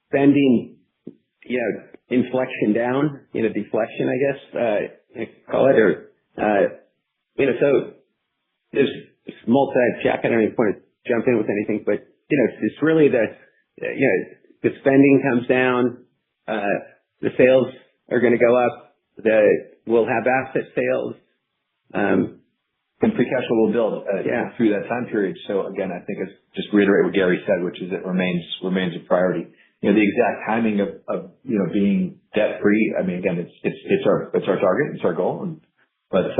spending, inflection down, deflection, I guess, call it, or, so there's Jack, I don't even want to jump in with anything, but, it's really the spending comes down, the sales are going to go up, we'll have asset sales, and free cash flow will build through that time period. So again, I think it's just reiterate what Gary said, which is it remains a priority. The exact timing of being debt free. I mean, again, it's our target, it's our goal. But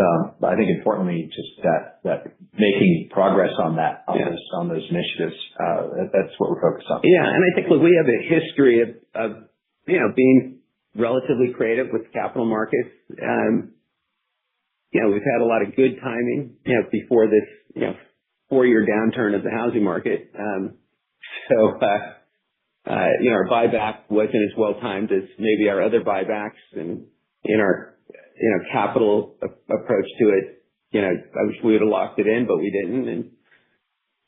I think importantly, just that making progress on those initiatives. That's what we're focused on. Yeah, and I think we have a history of being relatively creative with capital markets. We've had a lot of good timing, before this, 4-year downturn of the housing market. Our buyback wasn't as well timed as maybe our other buybacks, and in our, capital approach to it, I wish we would have locked it in, but we didn't. And,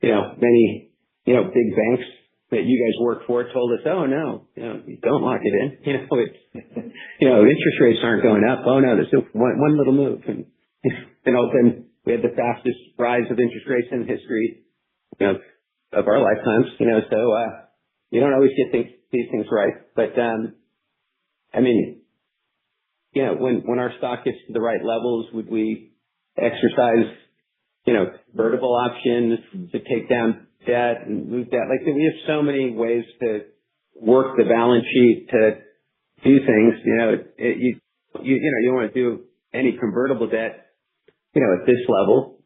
many, big banks that you guys work for told us, oh no, you don't lock it in. Interest rates aren't going up. Oh no, there's just one little move. And all of a sudden we had the fastest rise of interest rates in history, of our lifetimes, so, you don't always get these things right. But, when our stock gets to the right levels, would we exercise, convertible options to take down debt and move debt? Like, we have so many ways to work the balance sheet to do things. You don't want to do any convertible debt, at this level.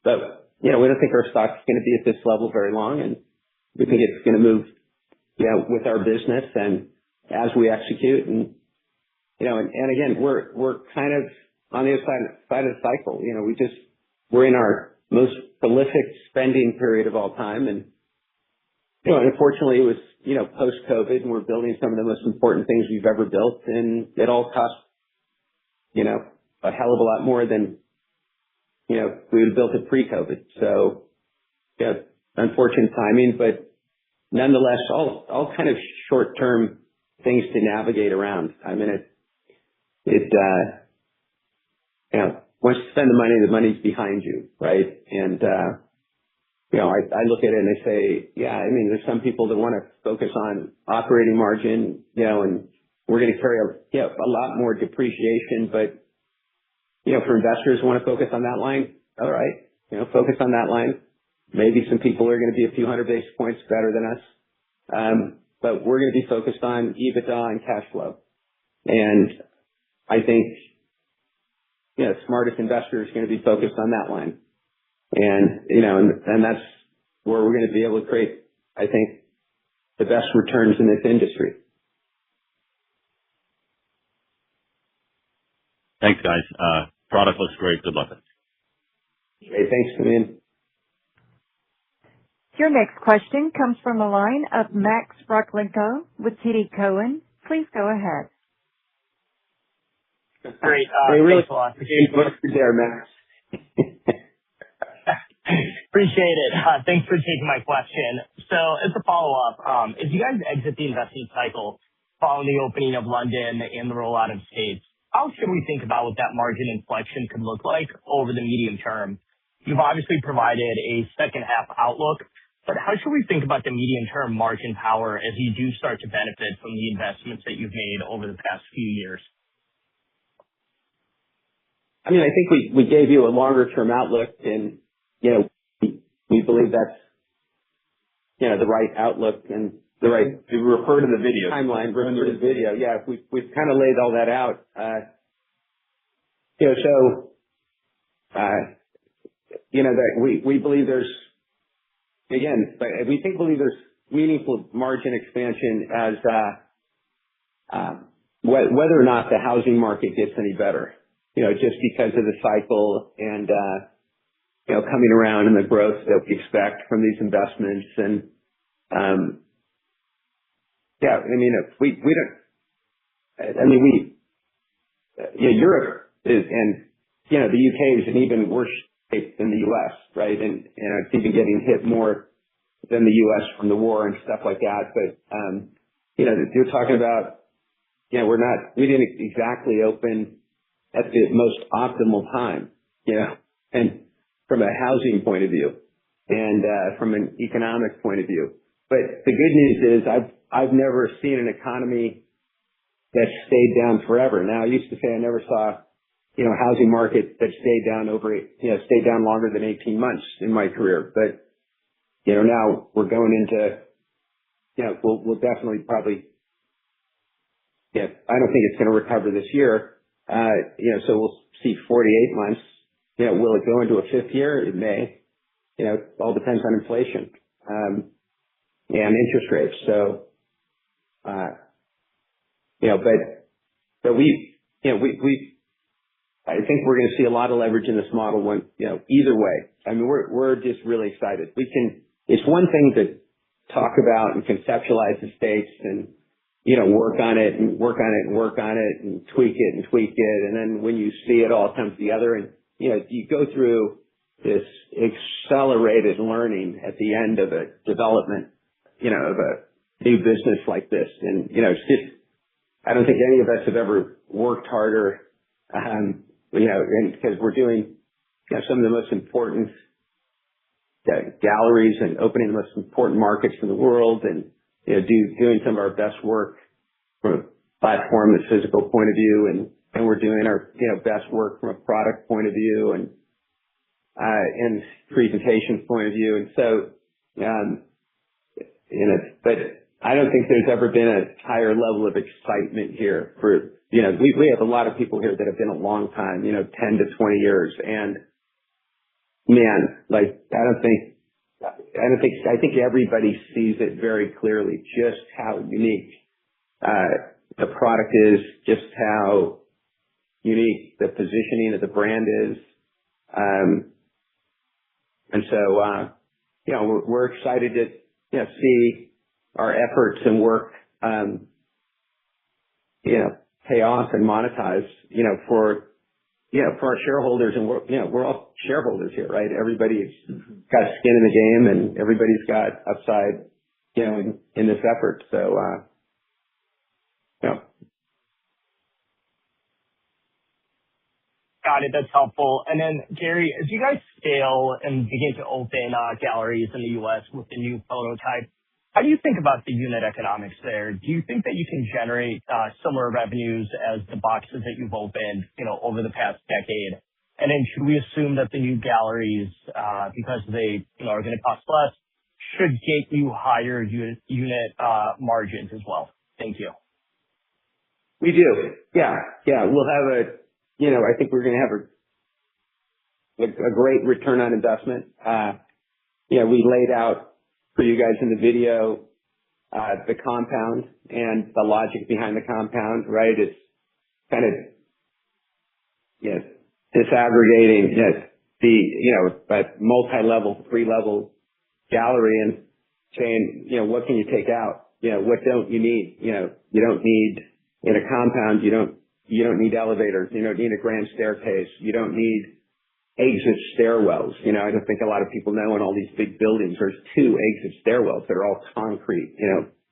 But, we don't think our stock's going to be at this level very long, and we think it's going to move, with our business and as we execute. And, and again, we're kind of on the other side of the cycle. We're in our most prolific spending period of all time. And, and unfortunately it was, post-COVID, and we're building some of the most important things we've ever built, and it all costs, a hell of a lot more than, we would have built it pre-COVID. So, unfortunate timing, but nonetheless, all kind of short-term things to navigate around. I mean, once you spend the money's behind you, right? And, I look at it and I say, yeah, I mean, there's some people that want to focus on operating margin, and we're going to carry a lot more depreciation, but, for investors who want to focus on that line, all right, focus on that line. Maybe some people are going to be a few hundred basis points better than us. But we're going to be focused on EBITDA and cash flow. And I think, the smartest investor is going to be focused on that line. And, and that's where we're going to be able to create, I think, the best returns in this industry. Thanks, guys. Product looks great. Good luck. Hey, thanks, Simeon. Your next question comes from the line of Max Rocklenko with TD Cowen. Please go ahead. Great. Hey, really thanks a lot. there, Max. Appreciate it. Thanks for taking my question. So as a follow-up, as you guys exit the investment cycle following the opening of London and the rollout of states, how should we think about what that margin inflection could look like over the medium term? You've obviously provided a second half outlook, but how should we think about the medium-term margin power as you do start to benefit from the investments that you've made over the past few years? I mean, I think we gave you a longer-term outlook, and, we believe that's, the right outlook and the right To refer to the video. timeline. Refer to the video. Yeah, we've kind of laid all that out. That we believe there's, believe there's meaningful margin expansion as whether or not the housing market gets any better, just because of the cycle and, coming around and the growth that we expect from these investments. And, Europe is, and, the UK is an even worse shape than the US, right? And, it's even getting hit more than the US from the war and stuff like that. But, you're talking about, we didn't exactly open at the most optimal time, and from a housing point of view and, from an economic point of view. But the good news is I've never seen an economy that stayed down forever. Now, I used to say I never saw, housing market that stayed down longer than 18 months in my career. But, now we're going into, we'll definitely probably, I don't think it's going to recover this year. So we'll see 48 months. Will it go into a fifth year? It may. It all depends on inflation, and interest rates. So, I think we're going to see a lot of leverage in this model when, either way. I mean, we're just really excited. It's one thing to talk about and conceptualize the states and, work on it and work on it and work on it and tweak it and tweak it. And then when you see it all come together and, you go through this accelerated learning at the end of a development, of a new business like this. And, it's just, I don't think any of us have ever worked harder, and because we're doing, some of the most important galleries and opening the most important markets in the world and, doing some of our best work from a platform and physical point of view. And we're doing our, best work from a product point of view and presentation point of view. And so, but I don't think there's ever been a higher level of excitement here for, we have a lot of people here that have been a long time, 10 to 20 years. And man, I think everybody sees it very clearly, just how unique, the product is, just how unique the positioning of the brand is. And so, we're excited to, see our efforts and work, pay off and monetize, for our shareholders. And we're all shareholders here, right? Everybody's got skin in the game and everybody's got upside, in this effort. So, Yeah. Got it. That's helpful. And then, Gary, as you guys scale and begin to open galleries in the U.S. with the new prototype, how do you think about the unit economics there? Do you think that you can generate similar revenues as the boxes that you've opened, over the past decade? And then should we assume that the new galleries, because they, are going to cost less, should get you higher unit margins as well? Thank you. We do. Yeah. We'll have I think we're going to have a great return on investment. We laid out for you guys in the video, the compound and the logic behind the compound, right? It's kind of, disaggregating, but multi-level, 3-level gallery and saying, what can you take out? What don't you need? You don't need in a compound, you don't need elevators. You don't need a grand staircase. You don't need exit stairwells. I don't think a lot of people know in all these big buildings, there's 2 exit stairwells that are all concrete,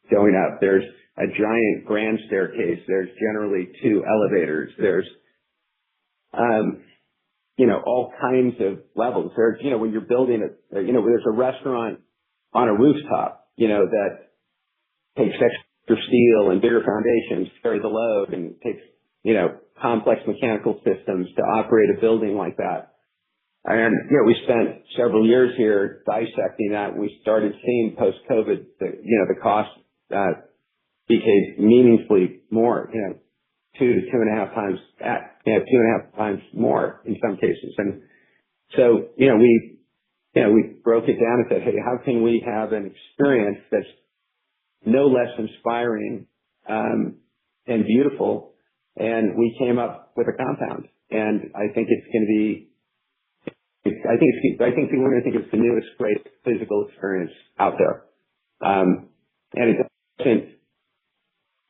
going up. There's a giant grand staircase. There's generally 2 elevators. There's, all kinds of levels. There's, when you're building there's a restaurant on a rooftop, that takes extra steel and bigger foundations to carry the load and takes, complex mechanical systems to operate a building like that. And, we spent several years here dissecting that. And we started seeing post-COVID, the cost, became meaningfully more, 2 to 2.5 times, 2.5 times more in some cases. And so, we broke it down and said, hey, how can we have an experience that's no less inspiring, and beautiful? And we came up with a compound, and I think it's going to be, I think people are going to think it's the newest great physical experience out there. And it doesn't,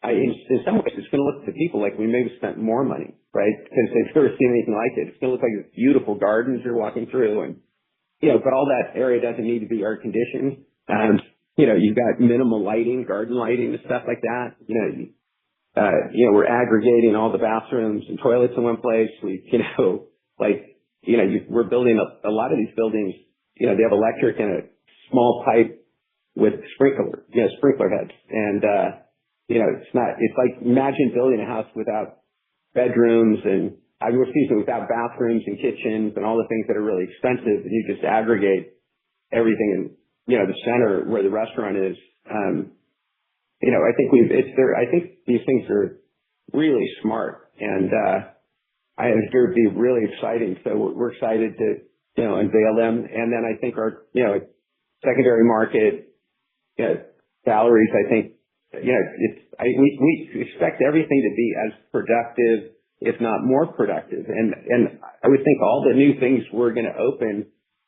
in some ways, it's going to look to people like we maybe spent more money, right? Because they've never seen anything like it. It's going to look like beautiful gardens you're walking through, and, but all that area doesn't need to be air conditioned. You've got minimal lighting, garden lighting and stuff like that. We're aggregating all the bathrooms and toilets in one place. We're building a lot of these buildings, they have electric and a small pipe with sprinkler heads. And, it's like, imagine building a house without bedrooms and, without bathrooms and kitchens and all the things that are really expensive, and you just aggregate everything in, the center where the restaurant is. I think these things are really smart, and I think it would be really exciting. So we're excited to, unveil them. And then I think our, secondary market galleries, I think, we expect everything to be as productive, if not more productive. And I would think all the new things we're going to open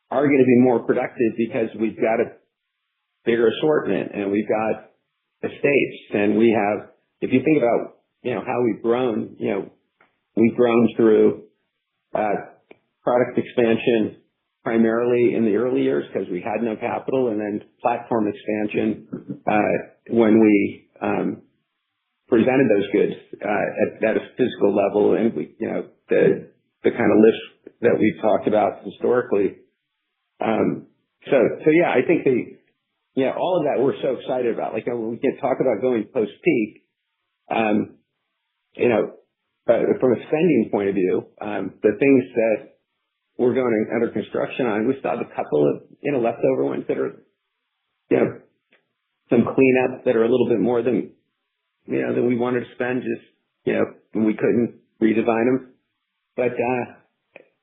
are going to be more productive because we've got a bigger assortment and we've got estates, and we have, if you think about, how we've grown, we've grown through, product expansion primarily in the early years because we had no capital, and then platform expansion, when we, presented those goods, at a physical level, and we, the kind of list that we've talked about historically. So yeah, I think all of that we're so excited about. Like, when we can talk about going post-peak, from a spending point of view, the things that we're going under construction on, we still have a couple of, leftover ones that are, some cleanup that are a little bit more than we wanted to spend, just, when we couldn't redesign them. But,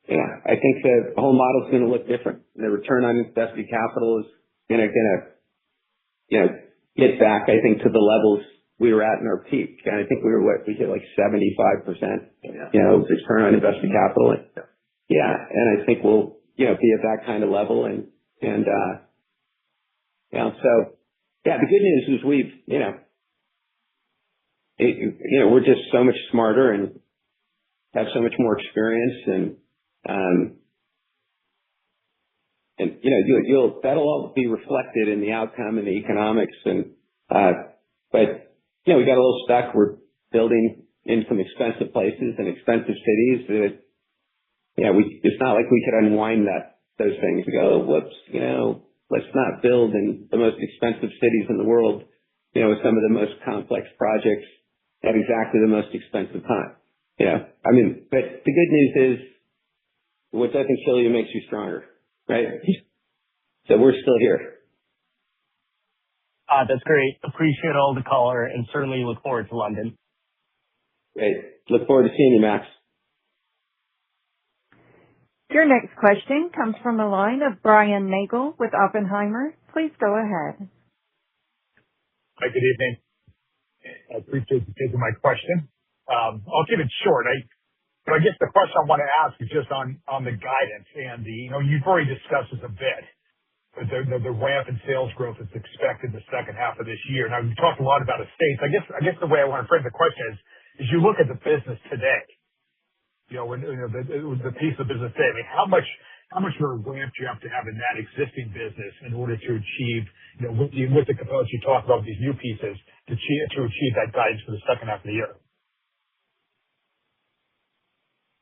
I think the whole model is going to look different. The return on invested capital is going to, get back, I think, to the levels we were at in our peak. And I think we hit like 75%, return on invested capital. Yeah. And I think we'll, be at that kind of level. And so, yeah, the good news is we're just so much smarter and have so much more experience, and that'll all be reflected in the outcome and the economics. And, but, we got a little stuck. We're building in some expensive places and expensive cities that, it's not like we could unwind those things and go, oh, whoops, let's not build in the most expensive cities in the world, with some of the most complex projects at exactly the most expensive time. But the good news is what doesn't kill you makes you stronger, right? So we're still here. That's great. Appreciate all the color and certainly look forward to London. Great. Look forward to seeing you, Max. Your next question comes from the line of Brian Nagel with Oppenheimer. Please go ahead. Hi, good evening. I appreciate you taking my question. I'll keep it short. I guess the question I want to ask is just on the guidance and you've already discussed this a bit, but the ramp in sales growth is expected the second half of this year. Now, you talked a lot about estates. I guess the way I want to frame the question is you look at the business today, the piece of business today. How much of a ramp do you have to have in that existing business in order to achieve, with the components you talked about, these new pieces, to achieve that guidance for the second half of the year?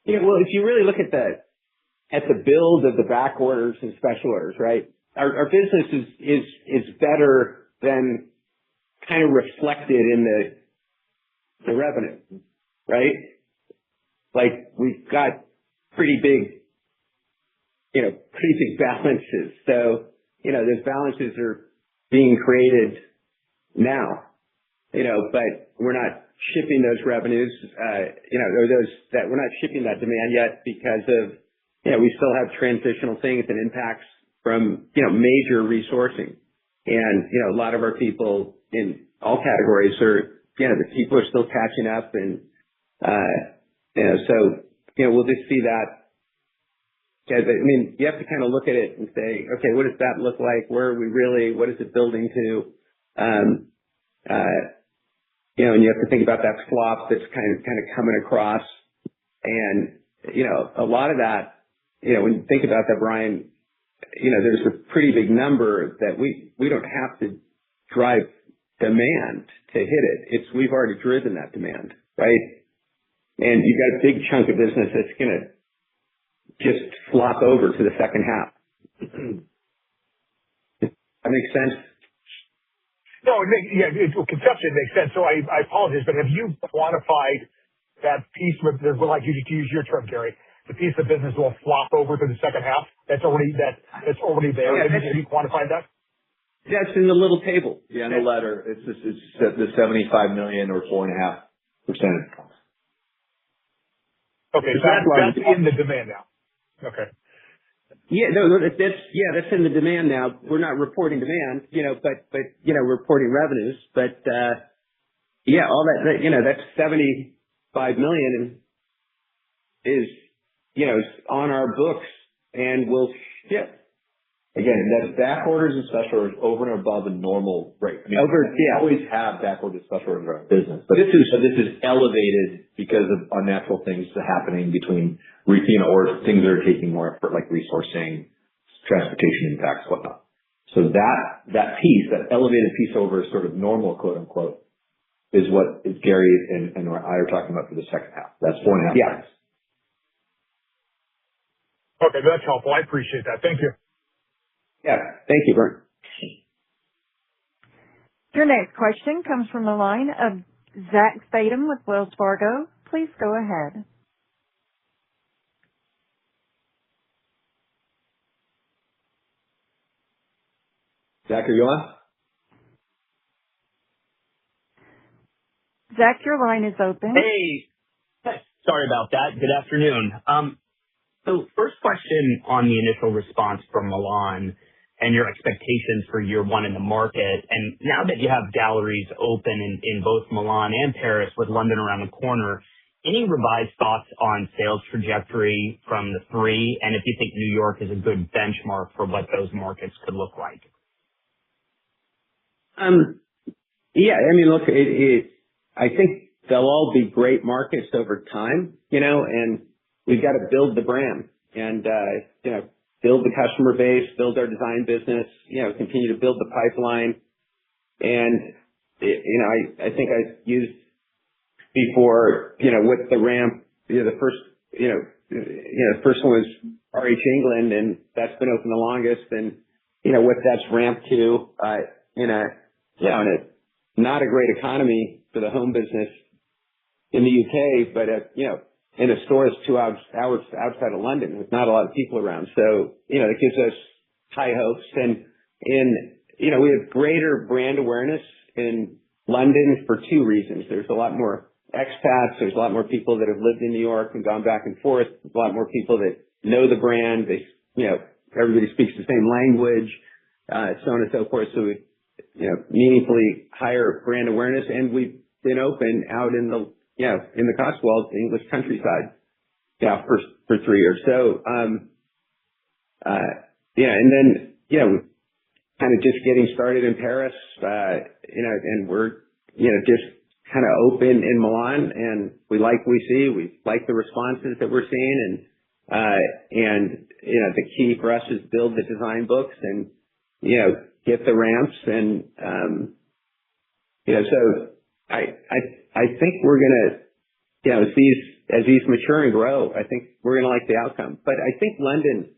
Well, if you really look at the build of the back orders and special orders, right? Our business is better than kind of reflected in the revenue, right? Like we've got pretty big balances. So, those balances are being created now, but we're not shipping those revenues, or we're not shipping that demand yet because of, we still have transitional things and impacts from, major resourcing. And, a lot of our people in all categories the people are still catching up and, we'll just see that. You have to kind of look at it and say, okay, what does that look like? Where are we really? What is it building to? And you have to think about that flop that's kind of coming across. And, a lot of that, when you think about that, Brian, there's a pretty big number that we don't have to drive demand to hit it. We've already driven that demand, right? And you've got a big chunk of business that's going to just flop over to the second half. That makes sense? No, conceptually it makes sense. So I apologize, but have you quantified that piece like you use your term, Gary, the piece of business will flop over to the second half? That's already there. Yeah, have you quantified that? That's in the little table. Yeah, in the letter. It's the $75 million or 4.5%. Okay, so that's in the demand now. Okay. Yeah, no, that's in the demand now. We're not reporting demand, but we're reporting revenues. But all that $75 million is on our books and will ship. Again, that's back orders and special orders over and above a normal rate. We always have back orders and special orders in our business. But this is elevated because of unnatural things happening between or things that are taking more effort, like resourcing, transportation impacts, whatnot. So that piece, that elevated piece over sort of normal, quote unquote, is what Gary and I are talking about for the second half. That's 4.5%. Yeah. Okay, that's helpful. I appreciate that. Thank you. Yeah. Thank you, Bert. Your next question comes from the line of Zach Fadem with Wells Fargo. Please go ahead. Zach, are you on? Zach, your line is open. Hey, sorry about that. Good afternoon. So first question on the initial response from Milan and your expectations for year one in the market. And now that you have galleries open in both Milan and Paris with London around the corner, any revised thoughts on sales trajectory from the three? And if you think New York is a good benchmark for what those markets could look like? Yeah, look, I think they'll all be great markets over time, and we've got to build the brand and, build the customer base, build our design business, continue to build the pipeline. And, I think I used before, with the ramp, the first one was RH England, and that's been open the longest. And, what that's ramped to, in a not a great economy for the home business in the UK, but, in a store that's 2 hours outside of London with not a lot of people around. So, it gives us high hopes. And we have greater brand awareness in London for two reasons. There's a lot more expats. There's a lot more people that have lived in New York and gone back and forth. A lot more people that know the brand. They, everybody speaks the same language, so on and so forth. So we, meaningfully higher brand awareness, and we've been open out in the, in the Cotswolds, the English countryside, for 3 years. So, and then, kind of just getting started in Paris, and we're, just kind of open in Milan, and we like what we see. We like the responses that we're seeing, and the key for us is build the design books and, get the ramps. And, so I think we're going to, as these mature and grow, I think we're going to like the outcome. But I think London,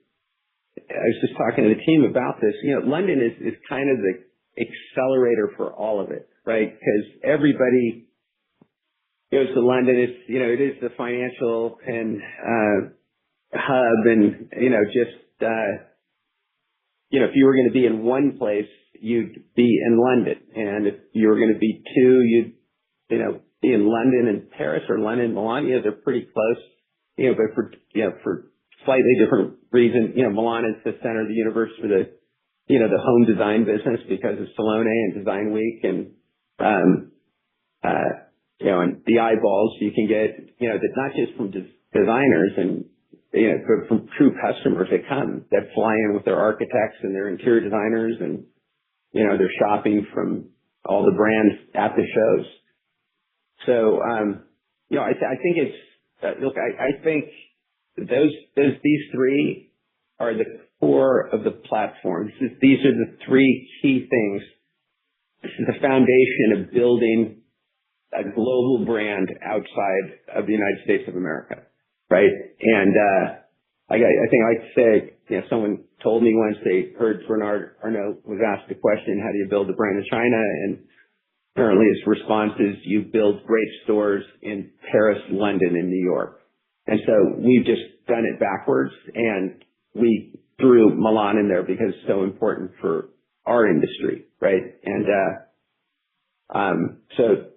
I was just talking to the team about this, London is kind of the accelerator for all of it, right? Because everybody goes to London. It's, it is the financial and, hub, and, if you were going to be in one place, you'd be in London. And if you were going to be two, you'd, be in London and Paris, or London and Milan. They're pretty close, but for slightly different reasons. Milan is the center of the universe for the, the home design business because of Salone and Design Week, and, and the eyeballs you can get, that not just from designers and, but from true customers that fly in with their architects and their interior designers, and, they're shopping from all the brands at the shows. So, I think it's, look, I think these three are the core of the platform. These are the three key things. This is the foundation of building a global brand outside of the United States of America, right? And I think I like to say, someone told me once they heard Bernard Arnault was asked the question, how do you build a brand in China? And apparently his response is, you build great stores in Paris, London, and New York. And so we've just done it backwards, and we threw Milan in there because it's so important for our industry, right? And so,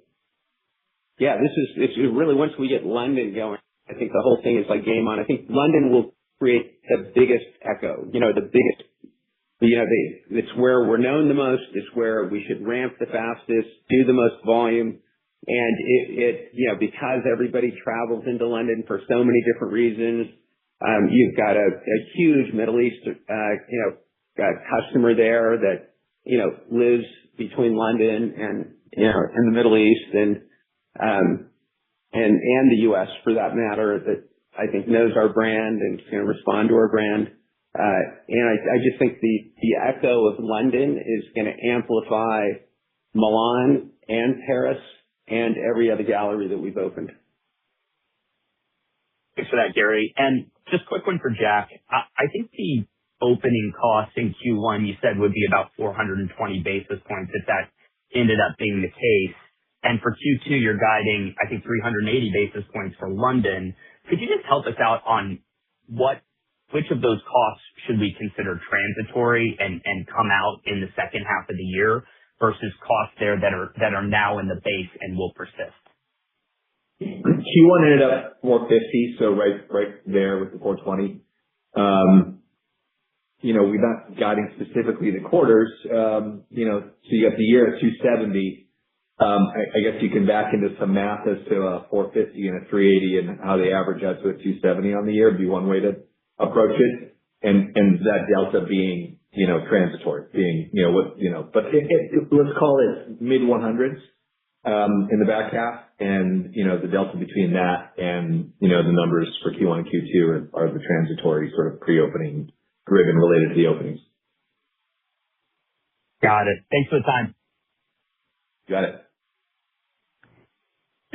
yeah, it's really, once we get London going, I think the whole thing is like game on. I think London will create the biggest echo, it's where we're known the most. It's where we should ramp the fastest, do the most volume. And because everybody travels into London for so many different reasons, you've got a huge Middle East, customer there that, lives between London and, in the Middle East, and the U.S. for that matter, that I think knows our brand and is going to respond to our brand. And I just think the echo of London is going to amplify Milan and Paris and every other gallery that we've opened. Thanks for that, Gary. And just a quick one for Jack. I think the opening costs in Q1 you said would be about 420 basis points if that ended up being the case. And for Q2, you're guiding, I think, 380 basis points for London. Could you just help us out on which of those costs should we consider transitory and come out in the second half of the year versus costs there that are now in the base and will persist? Q1 ended up 450, so right there with the 420. We're not guiding specifically the quarters. So you got the year at 270. I guess you can back into some math as to a 450 and a 380 and how they average out to a 270 on the year would be one way to approach it. And that delta being, transitory, being, but let's call it mid 100s, in the back half. And, the delta between that and, the numbers for Q1 and Q2 are the transitory sort of pre-opening driven related to the openings. Got it. Thanks for the time. Got it.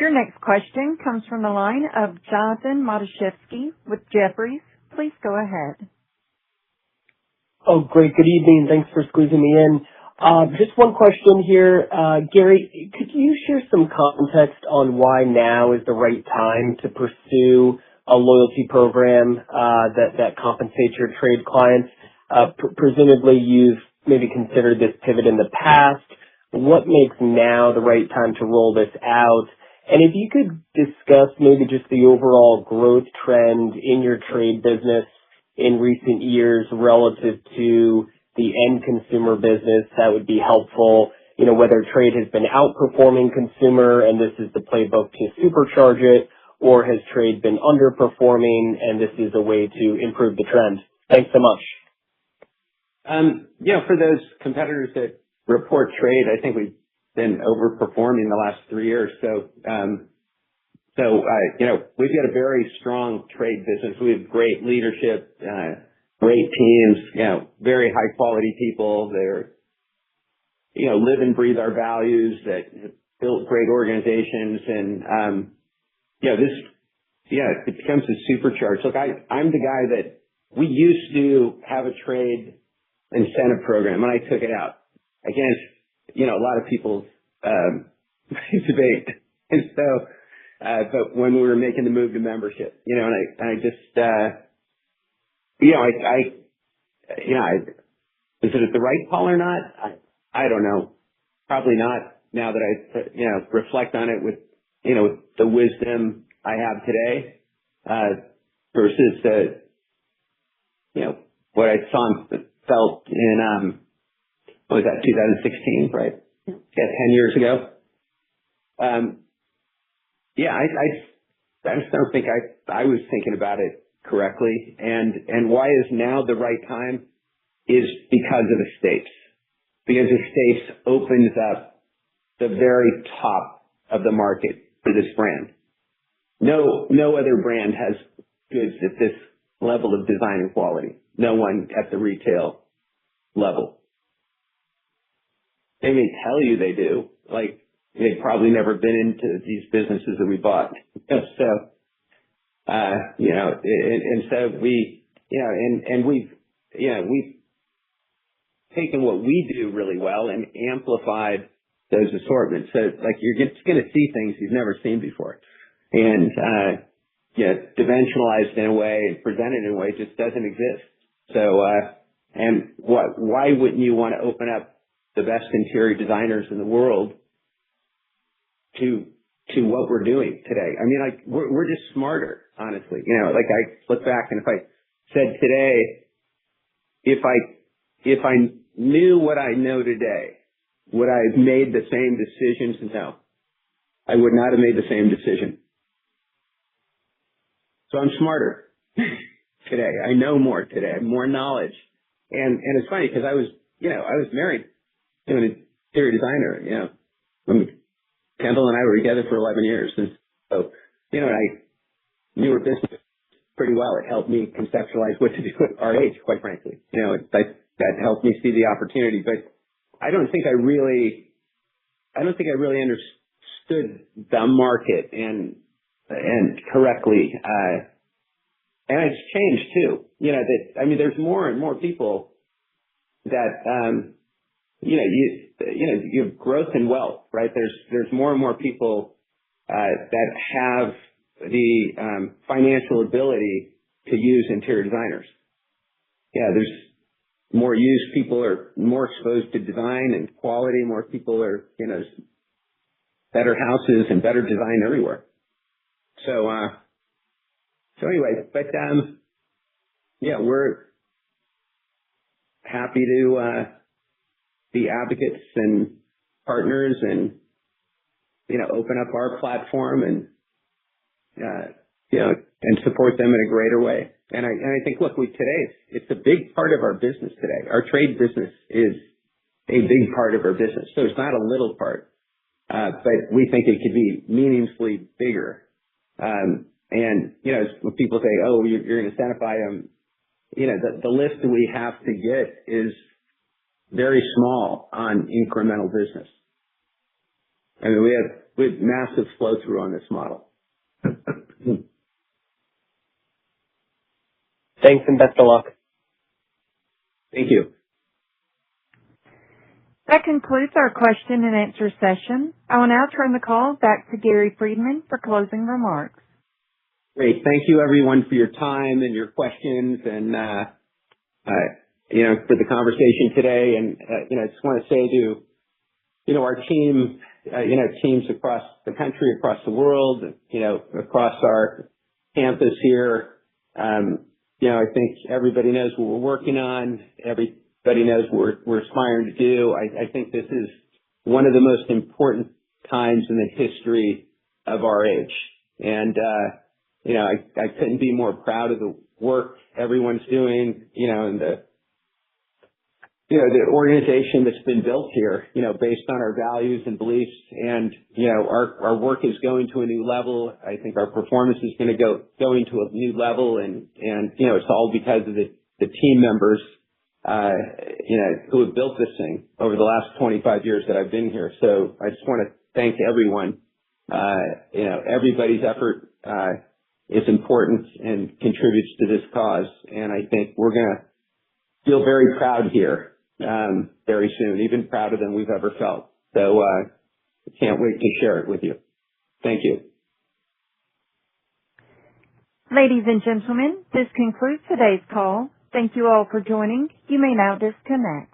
Your next question comes from the line of Jonathan Matuszewski with Jefferies. Please go ahead. Oh, great. Good evening. Thanks for squeezing me in. Just one question here. Gary, could you share some context on why now is the right time to pursue a loyalty program that compensates your trade clients? Presumably, you've maybe considered this pivot in the past. What makes now the right time to roll this out? And if you could discuss maybe just the overall growth trend in your trade business in recent years relative to the end consumer business, that would be helpful. Whether trade has been outperforming consumer and this is the playbook to supercharge it, or has trade been underperforming and this is a way to improve the trend? Thanks so much. For those competitors that report trade, I think we've been overperforming the last 3 years. We've got a very strong trade business. We have great leadership, great teams, very high quality people. They're, live and breathe our values, that have built great organizations. And, it becomes a supercharge. Look, I'm the guy that we used to have a trade incentive program, and I took it out against, a lot of people's debate. And so, but when we were making the move to membership, and I just, is it the right call or not? I don't know. Probably not, now that I, reflect on it with, with the wisdom I have today, versus what I saw and felt in, what was that, 2016, right? Yeah, 10 years ago. I just don't think I was thinking about it correctly. And why is now the right time is because of the States. Because the States opens up the very top of the market for this brand. No other brand has goods at this level of design and quality. No one at the retail level. They may tell you they do, like they've probably never been into these businesses that we bought. And so we, and we've taken what we do really well and amplified those assortments. So like you're just going to see things you've never seen before. And, dimensionalized in a way and presented in a way just doesn't exist. So, why wouldn't you want to open up the best interior designers in the world to what we're doing today? I mean, like we're just smarter, honestly. Like I look back and if I said today, if I knew what I know today, would I have made the same decisions? No, I would not have made the same decision. So I'm smarter today. I know more today. I have more knowledge. And it's funny because I was married to an interior designer, Kendall and I were together for 11 years. And so, I knew her business pretty well. It helped me conceptualize what to do at our age, quite frankly. That helped me see the opportunity. But I don't think I really understood the market and correctly. And it's changed too. There's more and more people that, you have growth and wealth, right? There's more and more people that have the financial ability to use interior designers. Yeah, there's more use. People are more exposed to design and quality. More people are, there's better houses and better design everywhere. So anyway, but we're happy to be advocates and partners and open up our platform and and support them in a greater way. And I think, look, it's a big part of our business today. Our trade business is a big part of our business. So it's not a little part, but we think it could be meaningfully bigger. And when people say, "Oh, you're going to incentivize them," the list that we have to get is very small on incremental business. I mean, we have with massive flow through on this model. Thanks and best of luck. Thank you. That concludes our question and answer session. I will now turn the call back to Gary Friedman for closing remarks. Great. Thank you everyone for your time and your questions and, for the conversation today. And, I just want to say to, our team, teams across the country, across the world, across our campus here, I think everybody knows what we're working on. Everybody knows what we're aspiring to do. I think this is one of the most important times in the history of our age. And, I couldn't be more proud of the work everyone's doing, and the organization that's been built here, based on our values and beliefs. And, our work is going to a new level. I think our performance is going to go into a new level. And, it's all because of the team members, who have built this thing over the last 25 years that I've been here. So I just want to thank everyone. Everybody's effort, is important and contributes to this cause. And I think we're going to feel very proud here, very soon, even prouder than we've ever felt. So, I can't wait to share it with you. Thank you. Ladies and gentlemen, this concludes today's call. Thank you all for joining. You may now disconnect.